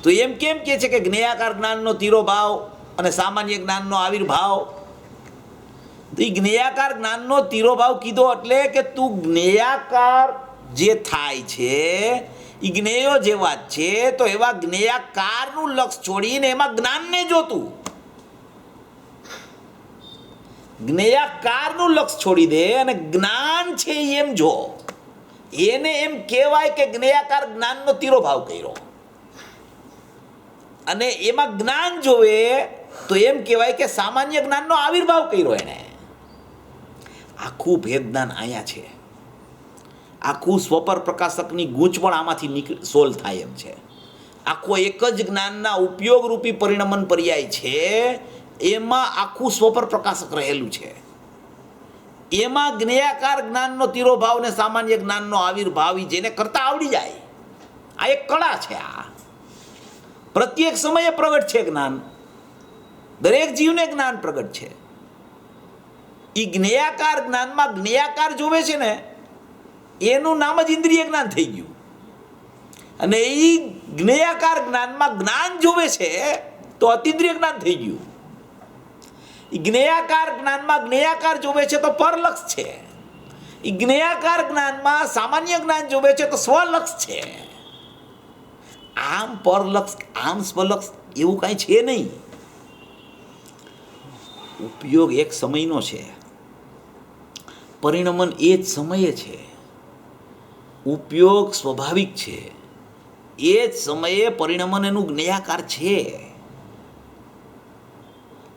તો એમ કેમ કે છે કે જ્ઞેયાકાર જ્ઞાનનો તિરોભાવ અને સામાન્ય જ્ઞાનનો આવિર્ભાવ? તો એ જ્ઞેયાકાર જ્ઞાનનો તિરોભાવ કીધો એટલે કે તું જ્ઞેયાકાર જે થાય છે એ જ્ઞેયો જેવા જ છે, તો એવા જ્ઞેયાકારનું લક્ષ છોડીને એમાં જ્ઞાનને જોતું. જ્ઞેયાકારનું લક્ષ છોડી દે અને જ્ઞાન છે એમ જો. એને એમ કહેવાય કે જ્ઞેયાકાર જ્ઞાનનો તિરોભાવ કર્યો, અને એમાં જ્ઞાન જોવે તો એમ કહેવાય કે સામાન્ય જ્ઞાનનો આવિર્ભાવ કર્યો એને. આખું ભેદજ્ઞાન અહીંયા છે. આખું સ્વપર પ્રકાશકની ગૂંચ પણ આમાંથી સોલ્વ થાય એમ છે. આખો એક જ જ્ઞાનના ઉપયોગ રૂપી પરિણમન પર્યાય છે, એમાં આખું સ્વપર પ્રકાશક રહેલું છે. એમાં જ્ઞેયાકાર જ્ઞાનનો તિરોભાવ ને સામાન્ય જ્ઞાનનો આવિર્ભાવ જેને કરતા આવડી જાય, આ એક કળા છે. આ પ્રત્યેક સમયે પ્રગટ છે જ્ઞાન, દરેક જીવને જ્ઞાન પ્રગટ છે. એ જ્ઞેયાકાર જ્ઞાનમાં જ્ઞેયાકાર જોવે છે ને એનું નામ જ ઇન્દ્રિય જ્ઞાન થઈ ગયું. અને એ જ્ઞેયાકાર જ્ઞાનમાં જ્ઞાન જોવે છે તો અતિન્દ્રિય જ્ઞાન થઈ ગયું. જ્ઞેયાકાર જ્ઞાનમાં જ્ઞેયાકાર જોવે છે તો પરલક્ષ છે. એ જ્ઞેયાકાર જ્ઞાનમાં સામાન્ય જ્ઞાન જોવે છે તો સ્વલક્ષ છે. આમ પરલક્ષ આમ સ્વલક્ષ એવું કાંઈ છે નહીં. ઉપયોગ એક સમયનો છે, પરિણમન એ જ સમયે છે. ઉપયોગ સ્વાભાવિક છે, એ જ સમયે પરિણમન એનું જ્ઞેયાકાર છે.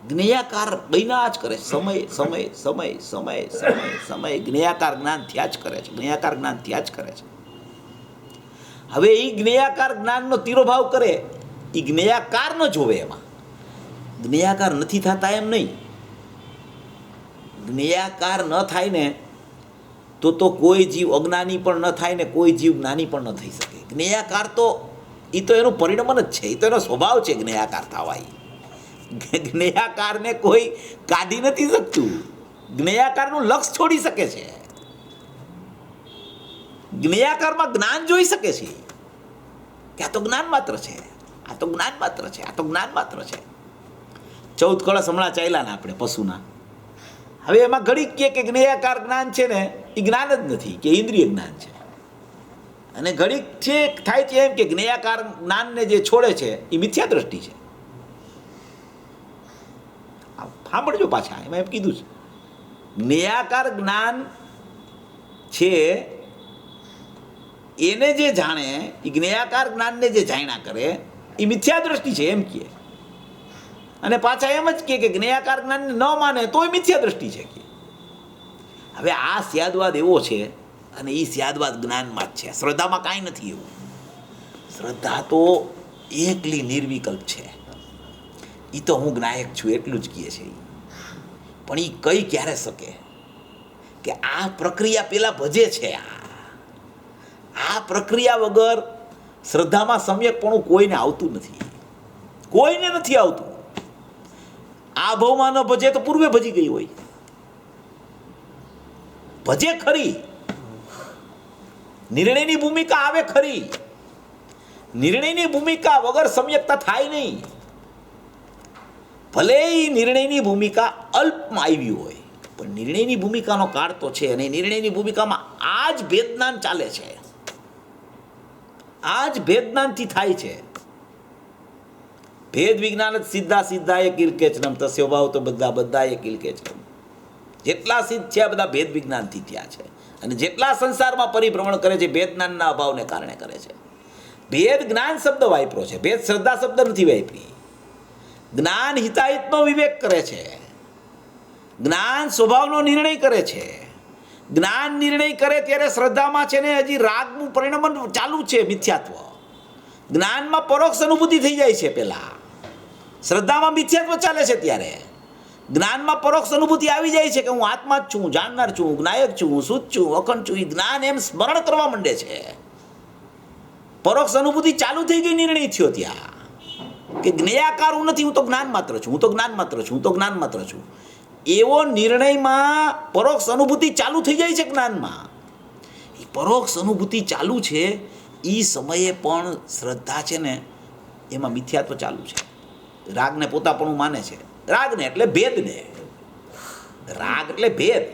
જ્ઞેયાકાર બન્યા જ કરે, સમય સમય સમય સમય સમય સમય જ્ઞેયાકાર જ્ઞાન થયા જ કરે છે, જ્ઞેયાકાર જ્ઞાન થયા જ કરે છે. હવે એ જ્ઞેયાકાર જ્ઞાનનો તિરોભાવ કરે, એ જ્ઞેયાકાર ન જોવે. એમાં જ્ઞેયાકાર નથી થતા એમ નહીં. જ્ઞેયાકાર ન થાય ને તો કોઈ જીવ અજ્ઞાની પણ ન થાય ને કોઈ જીવ જ્ઞાની પણ ન થઈ શકે. જ્ઞેયાકાર તો એ તો એનું પરિણમન જ છે, એ તો એનો સ્વભાવ છે જ્ઞેયાકાર થવા. જ્ઞેયાકારને કોઈ કાઢી નથી શકતું. જ્ઞેયાકારનું લક્ષ છોડી શકે છે, જ્ઞેયાકારમાં જ્ઞાન જોઈ શકે છે કે આ તો જ્ઞાન માત્ર છે, આ તો જ્ઞાન માત્ર છે, આ તો જ્ઞાન માત્ર છે. 14 કળશ હમણાં ચાલ્યા ને આપણે પશુના. હવે એમાં ઘડી કે જ્ઞેયાકાર જ્ઞાન છે ને એ જ્ઞાન જ નથી, કે ઇન્દ્રિય જ્ઞાન છે. અને ઘડીક છે થાય છે એમ કે જ્ઞેયાકાર જ્ઞાનને જે છોડે છે એ મિથ્યા દ્રષ્ટિ છે. સાંભળજો પાછા, એમાં એમ કીધું છે જ્ઞેયાકાર જ્ઞાન છે એને જે જાણે, એ જ્ઞેયાકાર જ્ઞાનને જે જાણ્યા કરે એ મિથ્યા દ્રષ્ટિ છે એમ કહે. અને પાછા એમ જ કે જ્ઞેયાકાર જ્ઞાનને ન માને તોય મિથ્યા દ્રષ્ટિ છે કે. હવે આ સ્યાદવાદ એવો છે અને એ સ્યાદવાદ જ્ઞાનમાં જ છે, શ્રદ્ધામાં કાંઈ નથી એવું. શ્રદ્ધા તો એકલી નિર્વિકલ્પ છે. એ તો હું જ્ઞાયક છું એટલું જ કહે છે. પણ એ કઈ ક્યારે શકે કે આ પ્રક્રિયા પેલા ભજે છે. આ પ્રક્રિયા વગર શ્રદ્ધામાં સમ્યકપણું કોઈને આવતું નથી, કોઈને નથી આવતું. આ ભાવમાં ન ભજે તો પૂર્વે ભજી ગઈ હોય, ભજે ખરી, નિર્ણયની ભૂમિકા આવે ખરી. નિર્ણયની ભૂમિકા વગર સમ્યકતા થાય નહીં. ભલે એ નિર્ણયની ભૂમિકા અલ્પમાં આવી હોય, પણ નિર્ણયની ભૂમિકાનો કાળ તો છે. અને નિર્ણયની ભૂમિકામાં આ જ ભેદજ્ઞાન ચાલે છે, આ જ ભેદજ્ઞાનથી થાય છે. ભેદ વિજ્ઞાન જ સીધા સીધા એ કિલકેચનમ તસ્યો ભાવ તો બધા એ કિલકેચનમ. જેટલા સિદ્ધ છે બધા ભેદ વિજ્ઞાનથી થયા છે. અને જેટલા સંસારમાં પરિભ્રમણ કરે છે ભેદ જ્ઞાનના અભાવને કારણે કરે છે. ભેદ જ્ઞાન શબ્દ વાપર્યો છે, ભેદ શ્રદ્ધા શબ્દ નથી વાપરી. જ્ઞાન હિતાહિતનો વિવેક કરે છે, જ્ઞાન સ્વભાવનો નિર્ણય કરે છે. જ્ઞાન નિર્ણય કરે ત્યારે શ્રદ્ધામાં છે ને હજી રાગનું પરિણમન ચાલુ છે, મિથ્યાત્વ. જ્ઞાનમાં પરોક્ષ અનુભૂતિ થઈ જાય છે પહેલા, શ્રદ્ધામાં મિથ્યાત્વ ચાલે છે ત્યારે જ્ઞાનમાં પરોક્ષ અનુભૂતિ આવી જાય છે કે હું આત્મા જ છું, જાણનાર છું, જ્ઞાયક છું, શુદ્ધ છું, અખંડ છું. એ જ્ઞાન એમ સ્મરણ કરવા માંડે છે. પરોક્ષ અનુભૂતિ ચાલુ થઈ ગઈ નિર્ણય થયો ત્યાં કે જ્ઞેયાકાર હું નથી, હું તો જ્ઞાન માત્ર છું, હું તો જ્ઞાન માત્ર છું, હું તો જ્ઞાન માત્ર છું. એવો નિર્ણયમાં પરોક્ષ અનુભૂતિ ચાલુ થઈ જાય છે જ્ઞાનમાં. એ પરોક્ષ અનુભૂતિ ચાલુ છે એ સમયે પણ શ્રદ્ધા છે ને એમાં મિથ્યાત્વ ચાલુ છે. રાગને પોતાપણું માને છે. રાગને એટલે ભેદને, રાગ એટલે ભેદ,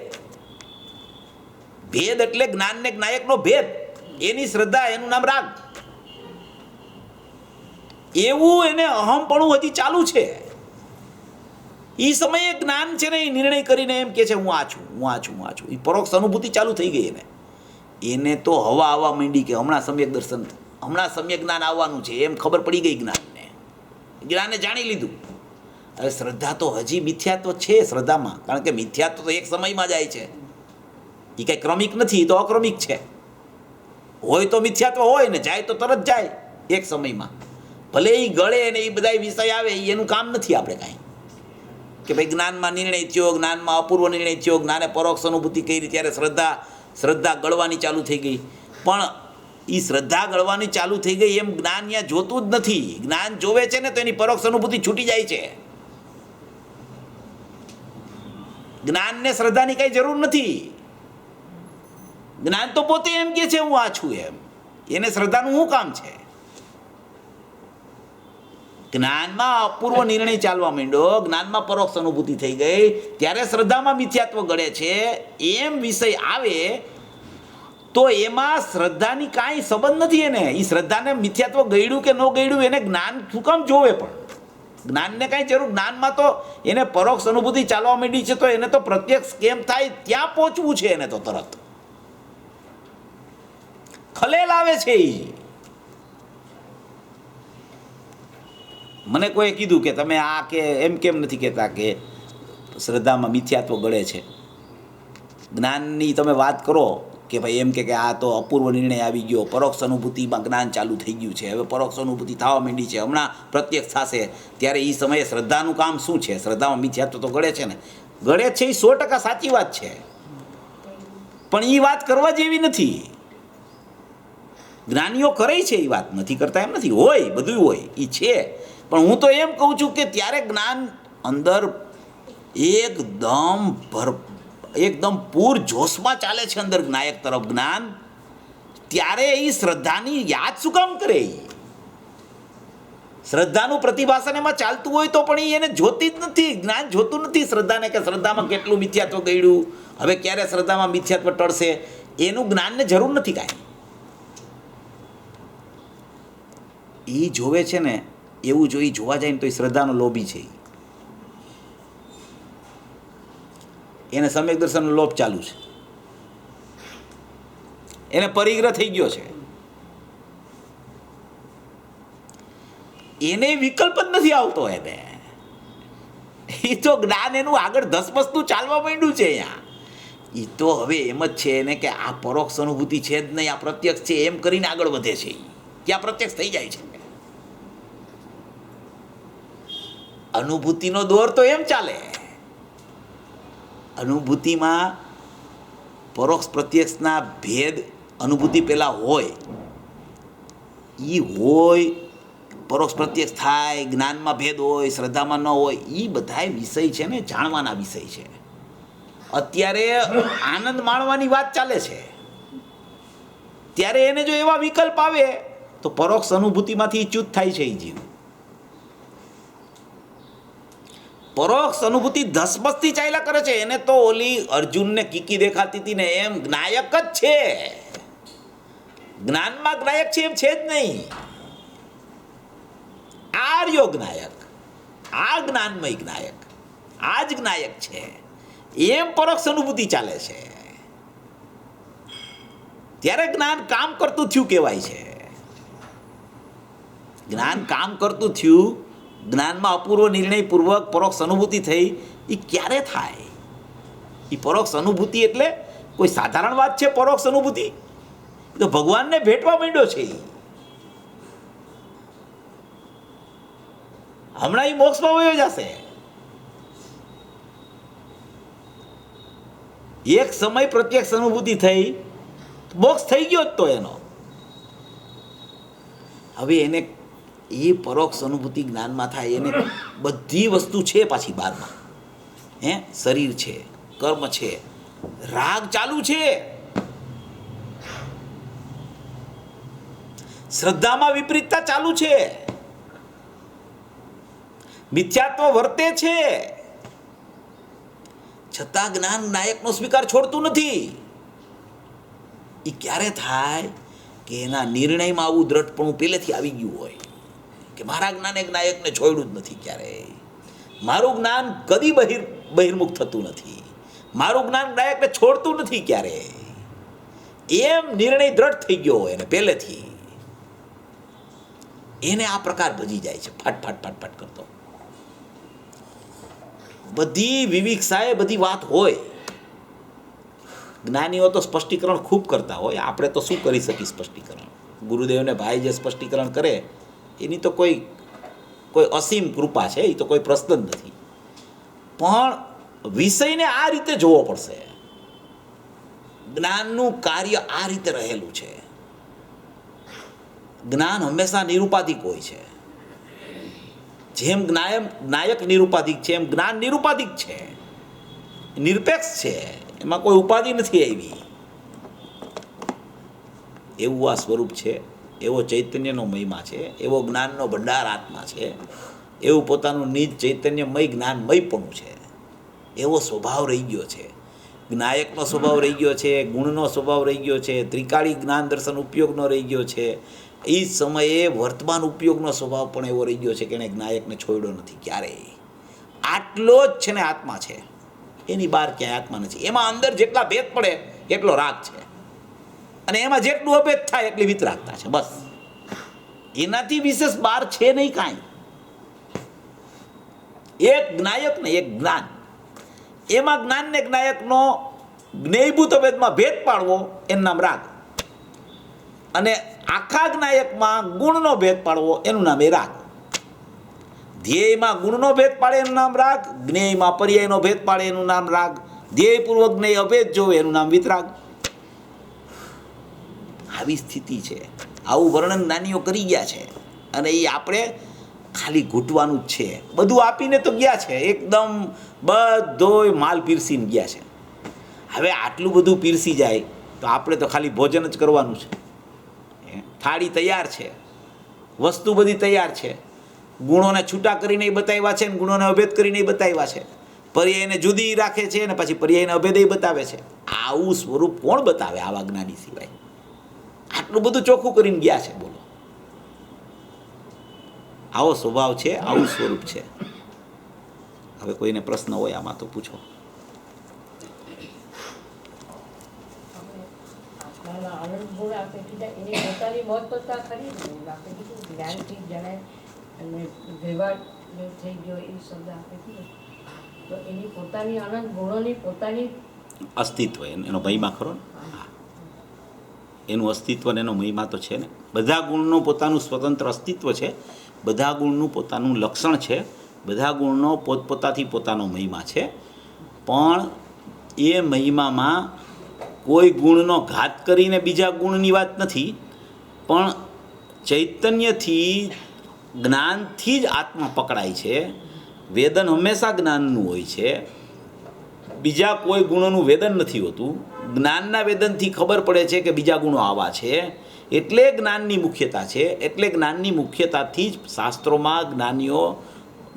ભેદ એટલે જ્ઞાનને જ્ઞાયકનો ભેદ. એની શ્રદ્ધા, એનું નામ રાગ. એવું એને અહમપણું હજી ચાલુ છે. એ સમયે જ્ઞાન છે ને એ નિર્ણય કરીને એમ કે છે હું આ છું, હું આ છું, હું આ છું. એ પરોક્ષ અનુભૂતિ ચાલુ થઈ ગઈ એને તો હવા આવવા માંડી કે હમણાં સમ્યક દર્શન, હમણાં સમ્યક જ્ઞાન આવવાનું છે એમ ખબર પડી ગઈ જ્ઞાનને. જ્ઞાનને જાણી લીધું. હવે શ્રદ્ધા તો હજી મિથ્યાત્વ છે શ્રદ્ધામાં, કારણ કે મિથ્યાત્વ તો એક સમયમાં જાય છે. એ કંઈ ક્રમિક નથી, તો અક્રમિક છે. હોય તો મિથ્યાત્વ હોય ને જાય તો તરત જાય એક સમયમાં. ભલે એ ગળે ને એ બધા વિષય આવે એનું કામ નથી આપણે કાંઈ કે ભાઈ જ્ઞાનમાં નિર્ણય થયો, જ્ઞાનમાં અપૂર્વ નિર્ણય થયો, જ્ઞાને પરોક્ષ અનુભૂતિ કરી ત્યારે શ્રદ્ધા ગળવાની ચાલુ થઈ ગઈ. પણ એ શ્રદ્ધા ગળવાની ચાલુ થઈ ગઈ એમ જ્ઞાન ત્યાં જોતું જ નથી. જ્ઞાન જોવે છે ને તો એની પરોક્ષ અનુભૂતિ છૂટી જાય છે. જ્ઞાનને શ્રદ્ધાની કઈ જરૂર નથી. જ્ઞાન તો પોતે એમ કે છે હું આ છું એમ. એને શ્રદ્ધાનું શું કામ છે? જ્ઞાનમાં અપૂર્વ નિર્ણય ચાલવા માંડ્યો, જ્ઞાનમાં પરોક્ષ અનુભૂતિ થઈ ગઈ ત્યારે શ્રદ્ધામાં મિથ્યાત્વ ગળે છે એમ વિષય આવે તો એમાં શ્રદ્ધાની કાંઈ સંબંધ નથી. એને એ શ્રદ્ધાને મિથ્યાત્વ ગળ્યું કે ન ગળ્યું એને જ્ઞાન શું કામ જોવે? પણ જ્ઞાનને કાંઈ જરૂર, જ્ઞાનમાં તો એને પરોક્ષ અનુભૂતિ ચાલવા માંડી છે તો એને તો પ્રત્યક્ષ કેમ થાય ત્યાં પહોંચવું છે. એને તો તરત ખલેલ આવે છે. મને કોઈ કીધું કે તમે આ કે એમ કેમ નથી કહેતા કે શ્રદ્ધામાં મિથ્યાત્વ ગળે છે? જ્ઞાનની તમે વાત કરો કે ભાઈ એમ કે આ તો અપૂર્વ નિર્ણય આવી ગયો, પરોક્ષ અનુભૂતિમાં જ્ઞાન ચાલુ થઈ ગયું છે, હવે પરોક્ષ અનુભૂતિ થવા માંડી છે, હમણાં પ્રત્યક્ષ થશે, ત્યારે એ સમયે શ્રદ્ધાનું કામ શું છે? શ્રદ્ધામાં મિથ્યાત્વ તો ગળે છે ને. ગળે છે એ 100% સાચી વાત છે, પણ એ વાત કરવા જેવી નથી. જ્ઞાનીઓ કરે છે એ વાત, નથી કરતા એમ નથી, હોય બધું હોય એ છે. પણ હું તો એમ કહું છું કે ત્યારે જ્ઞાન અંદર એકદમ પૂર જોશમાં ચાલે છે અંદર જ્ઞાયક તરફ જ્ઞાન, ત્યારે એ શ્રદ્ધાની યાદ શું કામ કરે? શ્રદ્ધાનું પ્રતિભાસન એમાં ચાલતું હોય તો પણ એને જોતી જ નથી. જ્ઞાન જોતું નથી શ્રદ્ધાને કે શ્રદ્ધામાં કેટલું મિથ્યાત્વ ગળ્યું, હવે ક્યારે શ્રદ્ધામાં મિથ્યાત્વ ટળશે, એનું જ્ઞાનને જરૂર નથી કાંઈ. એ જોવે છે ને એવું જોવા જાય ને તો એ શ્રદ્ધાનો લોભી છે. એને સમ્યક દર્શનનો લોભ ચાલુ છે, એને પરિગ્રહ થઈ ગયો છે. એને વિકલ્પ જ નથી આવતો. એને એ તો જ્ઞાન એનું આગળ ધસમસતું ચાલવા માંડ્યું છે અહીંયા. એ તો હવે એમ જ છે એને કે આ પરોક્ષ અનુભૂતિ છે જ નહીં, આ પ્રત્યક્ષ છે એમ કરીને આગળ વધે છે. ત્યાં પ્રત્યક્ષ થઈ જાય છે. અનુભૂતિનો દોર તો એમ ચાલે. અનુભૂતિમાં પરોક્ષ પ્રત્યક્ષના ભેદ અનુભૂતિ પહેલા હોય, એ હોય, પરોક્ષ પ્રત્યક્ષ થાય, જ્ઞાનમાં ભેદ હોય, શ્રદ્ધામાં ન હોય, એ બધા વિષય છે ને જાણવાના વિષય છે. અત્યારે આનંદ માણવાની વાત ચાલે છે, ત્યારે એને જો એવા વિકલ્પ આવે તો પરોક્ષ અનુભૂતિમાંથી ચ્યુત થાય છે. એ જીવ પરોક્ષ અનુભૂતિ ધસમસથી ચાલ્યા કરે છે. એને તો ઓલી અર્જુનને કીકી દેખાતી હતી ને એમ જ્ઞાયક જ છે. જ્ઞાનમાં જ્ઞાયક છે એમ છે જ નહીં. આર્યો જ્ઞાયક, આ જ્ઞાનમય જ્ઞાયક, આ જ જ્ઞાયક છે એમ પરોક્ષ અનુભૂતિ ચાલે છે. ત્યારે જ્ઞાન કામ કરતું થયું કહેવાય છે. જ્ઞાન કામ કરતું થયું, જ્ઞાનમાં અપૂર્વ નિર્ણયપૂર્વક પરોક્ષ અનુભૂતિ થઈ. એ ક્યારે થાય? એ પરોક્ષ અનુભૂતિ એટલે કોઈ સાધારણ વાત છે? પરોક્ષ અનુભૂતિ તો ભગવાનને ભેટવા માંડ્યો છે. હમણાં એ મોક્ષમાં વયો જશે. એક સમય પ્રત્યક્ષ અનુભૂતિ થઈ, મોક્ષ થઈ ગયો જ તો એનો. હવે એને એ પરોક્ષ અનુભૂતિ જ્ઞાનમાં થાય, એને બધી વસ્તુ છે પાછી બારમાં. શરીર છે, કર્મ છે, રાગ ચાલુ છે, શ્રદ્ધામાં વિપરીતતા ચાલુ છે, મિથ્યાત્વ વર્તે છે, છતાં જ્ઞાન નાયકનો સ્વીકાર છોડતું નથી. એ ક્યારે થાય કે એના નિર્ણયમાં આવું દ્રઢપણું પહેલેથી આવી ગયું હોય કે મારા જ્ઞાને નાયકને છોડ્યું જ નથી ક્યારેય, મારું જ્ઞાન કદી બહિર્મુખ થતું નથી, મારું જ્ઞાન નાયકને છોડતું નથી ક્યારેય, એમ નિર્ણય દ્રઢ થઈ ગયો હોય એને પહેલેથી. એને આ પ્રકાર ભજી જાય છે, ફાટ ફાટ ફાટ ફાટ કરતો. બધી વિવિક્ષાએ બધી વાત હોય. જ્ઞાનીઓ તો સ્પષ્ટીકરણ ખૂબ કરતા હોય, આપણે તો શું કરી શકીએ સ્પષ્ટીકરણ? ગુરુદેવને ભાઈ જે સ્પષ્ટીકરણ કરે એની તો કોઈ અસીમ કૃપા છે, એ તો કોઈ પ્રશ્ન જ નથી. પણ વિષયને આ રીતે જોવો પડશે. જ્ઞાનનું કાર્ય આ રીતે રહેલું છે. જ્ઞાન હંમેશા નિરુપાધિક હોય છે. જેમ નાયક નિરુપાધિક છે એમ જ્ઞાન નિરુપાધિક છે, નિરપેક્ષ છે, એમાં કોઈ ઉપાધિ નથી આવી. એવું આ સ્વરૂપ છે, એવો ચૈતન્યનો મહિમા છે, એવો જ્ઞાનનો ભંડાર આત્મા છે, એવું પોતાનું નિજ ચૈતન્યમય જ્ઞાનમયપણું છે. એવો સ્વભાવ રહી ગયો છે. જ્ઞાયકનો સ્વભાવ રહી ગયો છે, ગુણનો સ્વભાવ રહી ગયો છે, ત્રિકાળી જ્ઞાન દર્શન ઉપયોગનો રહી ગયો છે. એ જ સમયે વર્તમાન ઉપયોગનો સ્વભાવ પણ એવો રહી ગયો છે કે એને જ્ઞાયકને છોડ્યો નથી ક્યારેય. આટલો જ છે ને આત્મા છે, એની બહાર ક્યાંય આત્મા નથી. એમાં અંદર જેટલા ભેદ પડે એટલો રાગ છે, અને એમાં જેટલું અભેદ થાય એટલી વિતરાગતા છે. બસ એનાથી વિશેષ બહાર છે નહીં કાંઈ. એક જ્ઞાયક ને એક જ્ઞાન, એમાં જ્ઞાન ને જ્ઞાયકનો જ્ઞેયભૂત અભેદમાં ભેદ પાડવો એનું નામ રાગ, અને આખા જ્ઞાયકમાં ગુણનો ભેદ પાડવો એનું નામ એ રાગ. ધ્યેયમાં ગુણનો ભેદ પાડે એનું નામ રાગ, જ્ઞેયમાં પર્યાયનો ભેદ પાડે એનું નામ રાગ, ધ્યેયપૂર્વક જ્ઞેય અભેદ જોવે એનું નામ વિતરાગ. આવી સ્થિતિ છે. આવું વર્ણન જ્ઞાનીઓ કરી ગયા છે, અને એ આપણે ખાલી ઘૂંટવાનું જ છે. બધું આપીને તો ગયા છે, એકદમ બધોય માલ પીરસીને ગયા છે. હવે આટલું બધું પીરસી જાય તો આપણે તો ખાલી ભોજન જ કરવાનું છે. થાળી તૈયાર છે, વસ્તુ બધી તૈયાર છે, ગુણોને છૂટા કરીને બતાવ્યા છે, ગુણોને અભેદ કરીને બતાવ્યા છે, પર્યાયને જુદી રાખે છે અને પછી પર્યાયને અભેદ બતાવે છે. આવું સ્વરૂપ કોણ બતાવે આવા જ્ઞાની સિવાય? આટલું બધું ચોખ્ખું કરીને ગયા છે. બોલો, આવો સ્વભાવ છે, આવું સ્વરૂપ છે. હવે કોઈને પ્રશ્ન હોય આમાં તો પૂછો. તો એની પોતાની અનંત ગુણોની પોતાની અસ્તિત્વ એનો મહિમા ખરો ને હા એનું અસ્તિત્વ ને એનો મહિમા તો છે ને બધા ગુણનું પોતાનું સ્વતંત્ર અસ્તિત્વ છે બધા ગુણનું પોતાનું લક્ષણ છે બધા ગુણનો પોતપોતાથી પોતાનો મહિમા છે પણ એ મહિમામાં કોઈ ગુણનો ઘાત કરીને બીજા ગુણની વાત નથી પણ ચૈતન્યથી જ્ઞાનથી જ આત્મા પકડાય છે વેદન હંમેશા જ્ઞાનનું હોય છે બીજા કોઈ ગુણોનું વેદન નથી હોતું જ્ઞાનના વેદનથી ખબર પડે છે કે બીજા ગુણો આવા છે એટલે જ્ઞાનની મુખ્યતા છે એટલે જ્ઞાનની મુખ્યતાથી જ શાસ્ત્રોમાં જ્ઞાનીઓ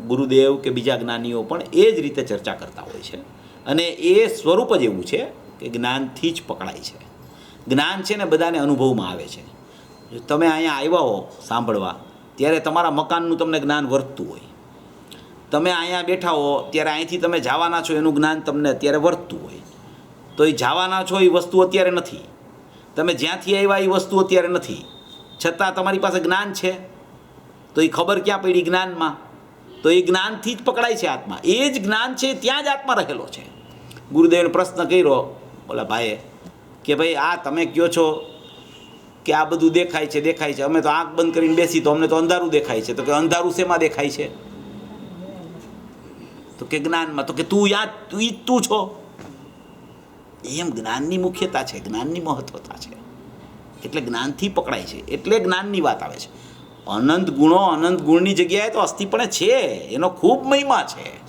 ગુરુદેવ કે બીજા જ્ઞાનીઓ પણ એ જ રીતે ચર્ચા કરતા હોય છે અને એ સ્વરૂપ જ એવું છે કે જ્ઞાનથી જ પકડાય છે જ્ઞાન છે ને બધાને અનુભવમાં આવે છે તમે અહીંયા આવ્યા હો સાંભળવા ત્યારે તમારા મકાનનું તમને જ્ઞાન વર્તતું હોય તમે અહીંયા બેઠા હો ત્યારે અહીંથી તમે જવાના છો એનું જ્ઞાન તમને અત્યારે વર્તતું હોય તો એ જવાના છો એ વસ્તુ અત્યારે નથી તમે જ્યાંથી આવ્યા એ વસ્તુ અત્યારે નથી છતાં તમારી પાસે જ્ઞાન છે તો એ ખબર ક્યાં પડી જ્ઞાનમાં તો એ જ્ઞાનથી જ પકડાય છે આત્મા એ જ જ્ઞાન છે ત્યાં જ આત્મા રહેલો છે ગુરુદેવને પ્રશ્ન કર્યો બોલા ભાઈએ કે ભાઈ આ તમે કહો છો કે આ બધું દેખાય છે અમે તો આંખ બંધ કરીને બેસી તો અમને તો અંધારું દેખાય છે તો કે અંધારું શેમાં દેખાય છે તો કે જ્ઞાનમાં તો કે તું ઈ જ તું છો એમ જ્ઞાનની મુખ્યતા છે જ્ઞાનની મહત્વતા છે એટલે જ્ઞાનથી પકડાય છે એટલે જ્ઞાનની વાત આવે છે અનંત ગુણો અનંત ગુણની જગ્યાએ તો અસ્થિપણે છે એનો ખૂબ મહિમા છે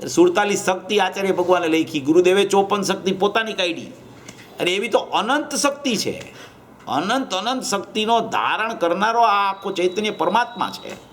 47 શક્તિ આચાર્ય ભગવાને લખી ગુરુદેવે 54 શક્તિ પોતાની કાઢી અને એવી તો અનંત શક્તિ છે અનંત શક્તિનો ધારણ કરનારો આ આખો ચૈતન્ય પરમાત્મા છે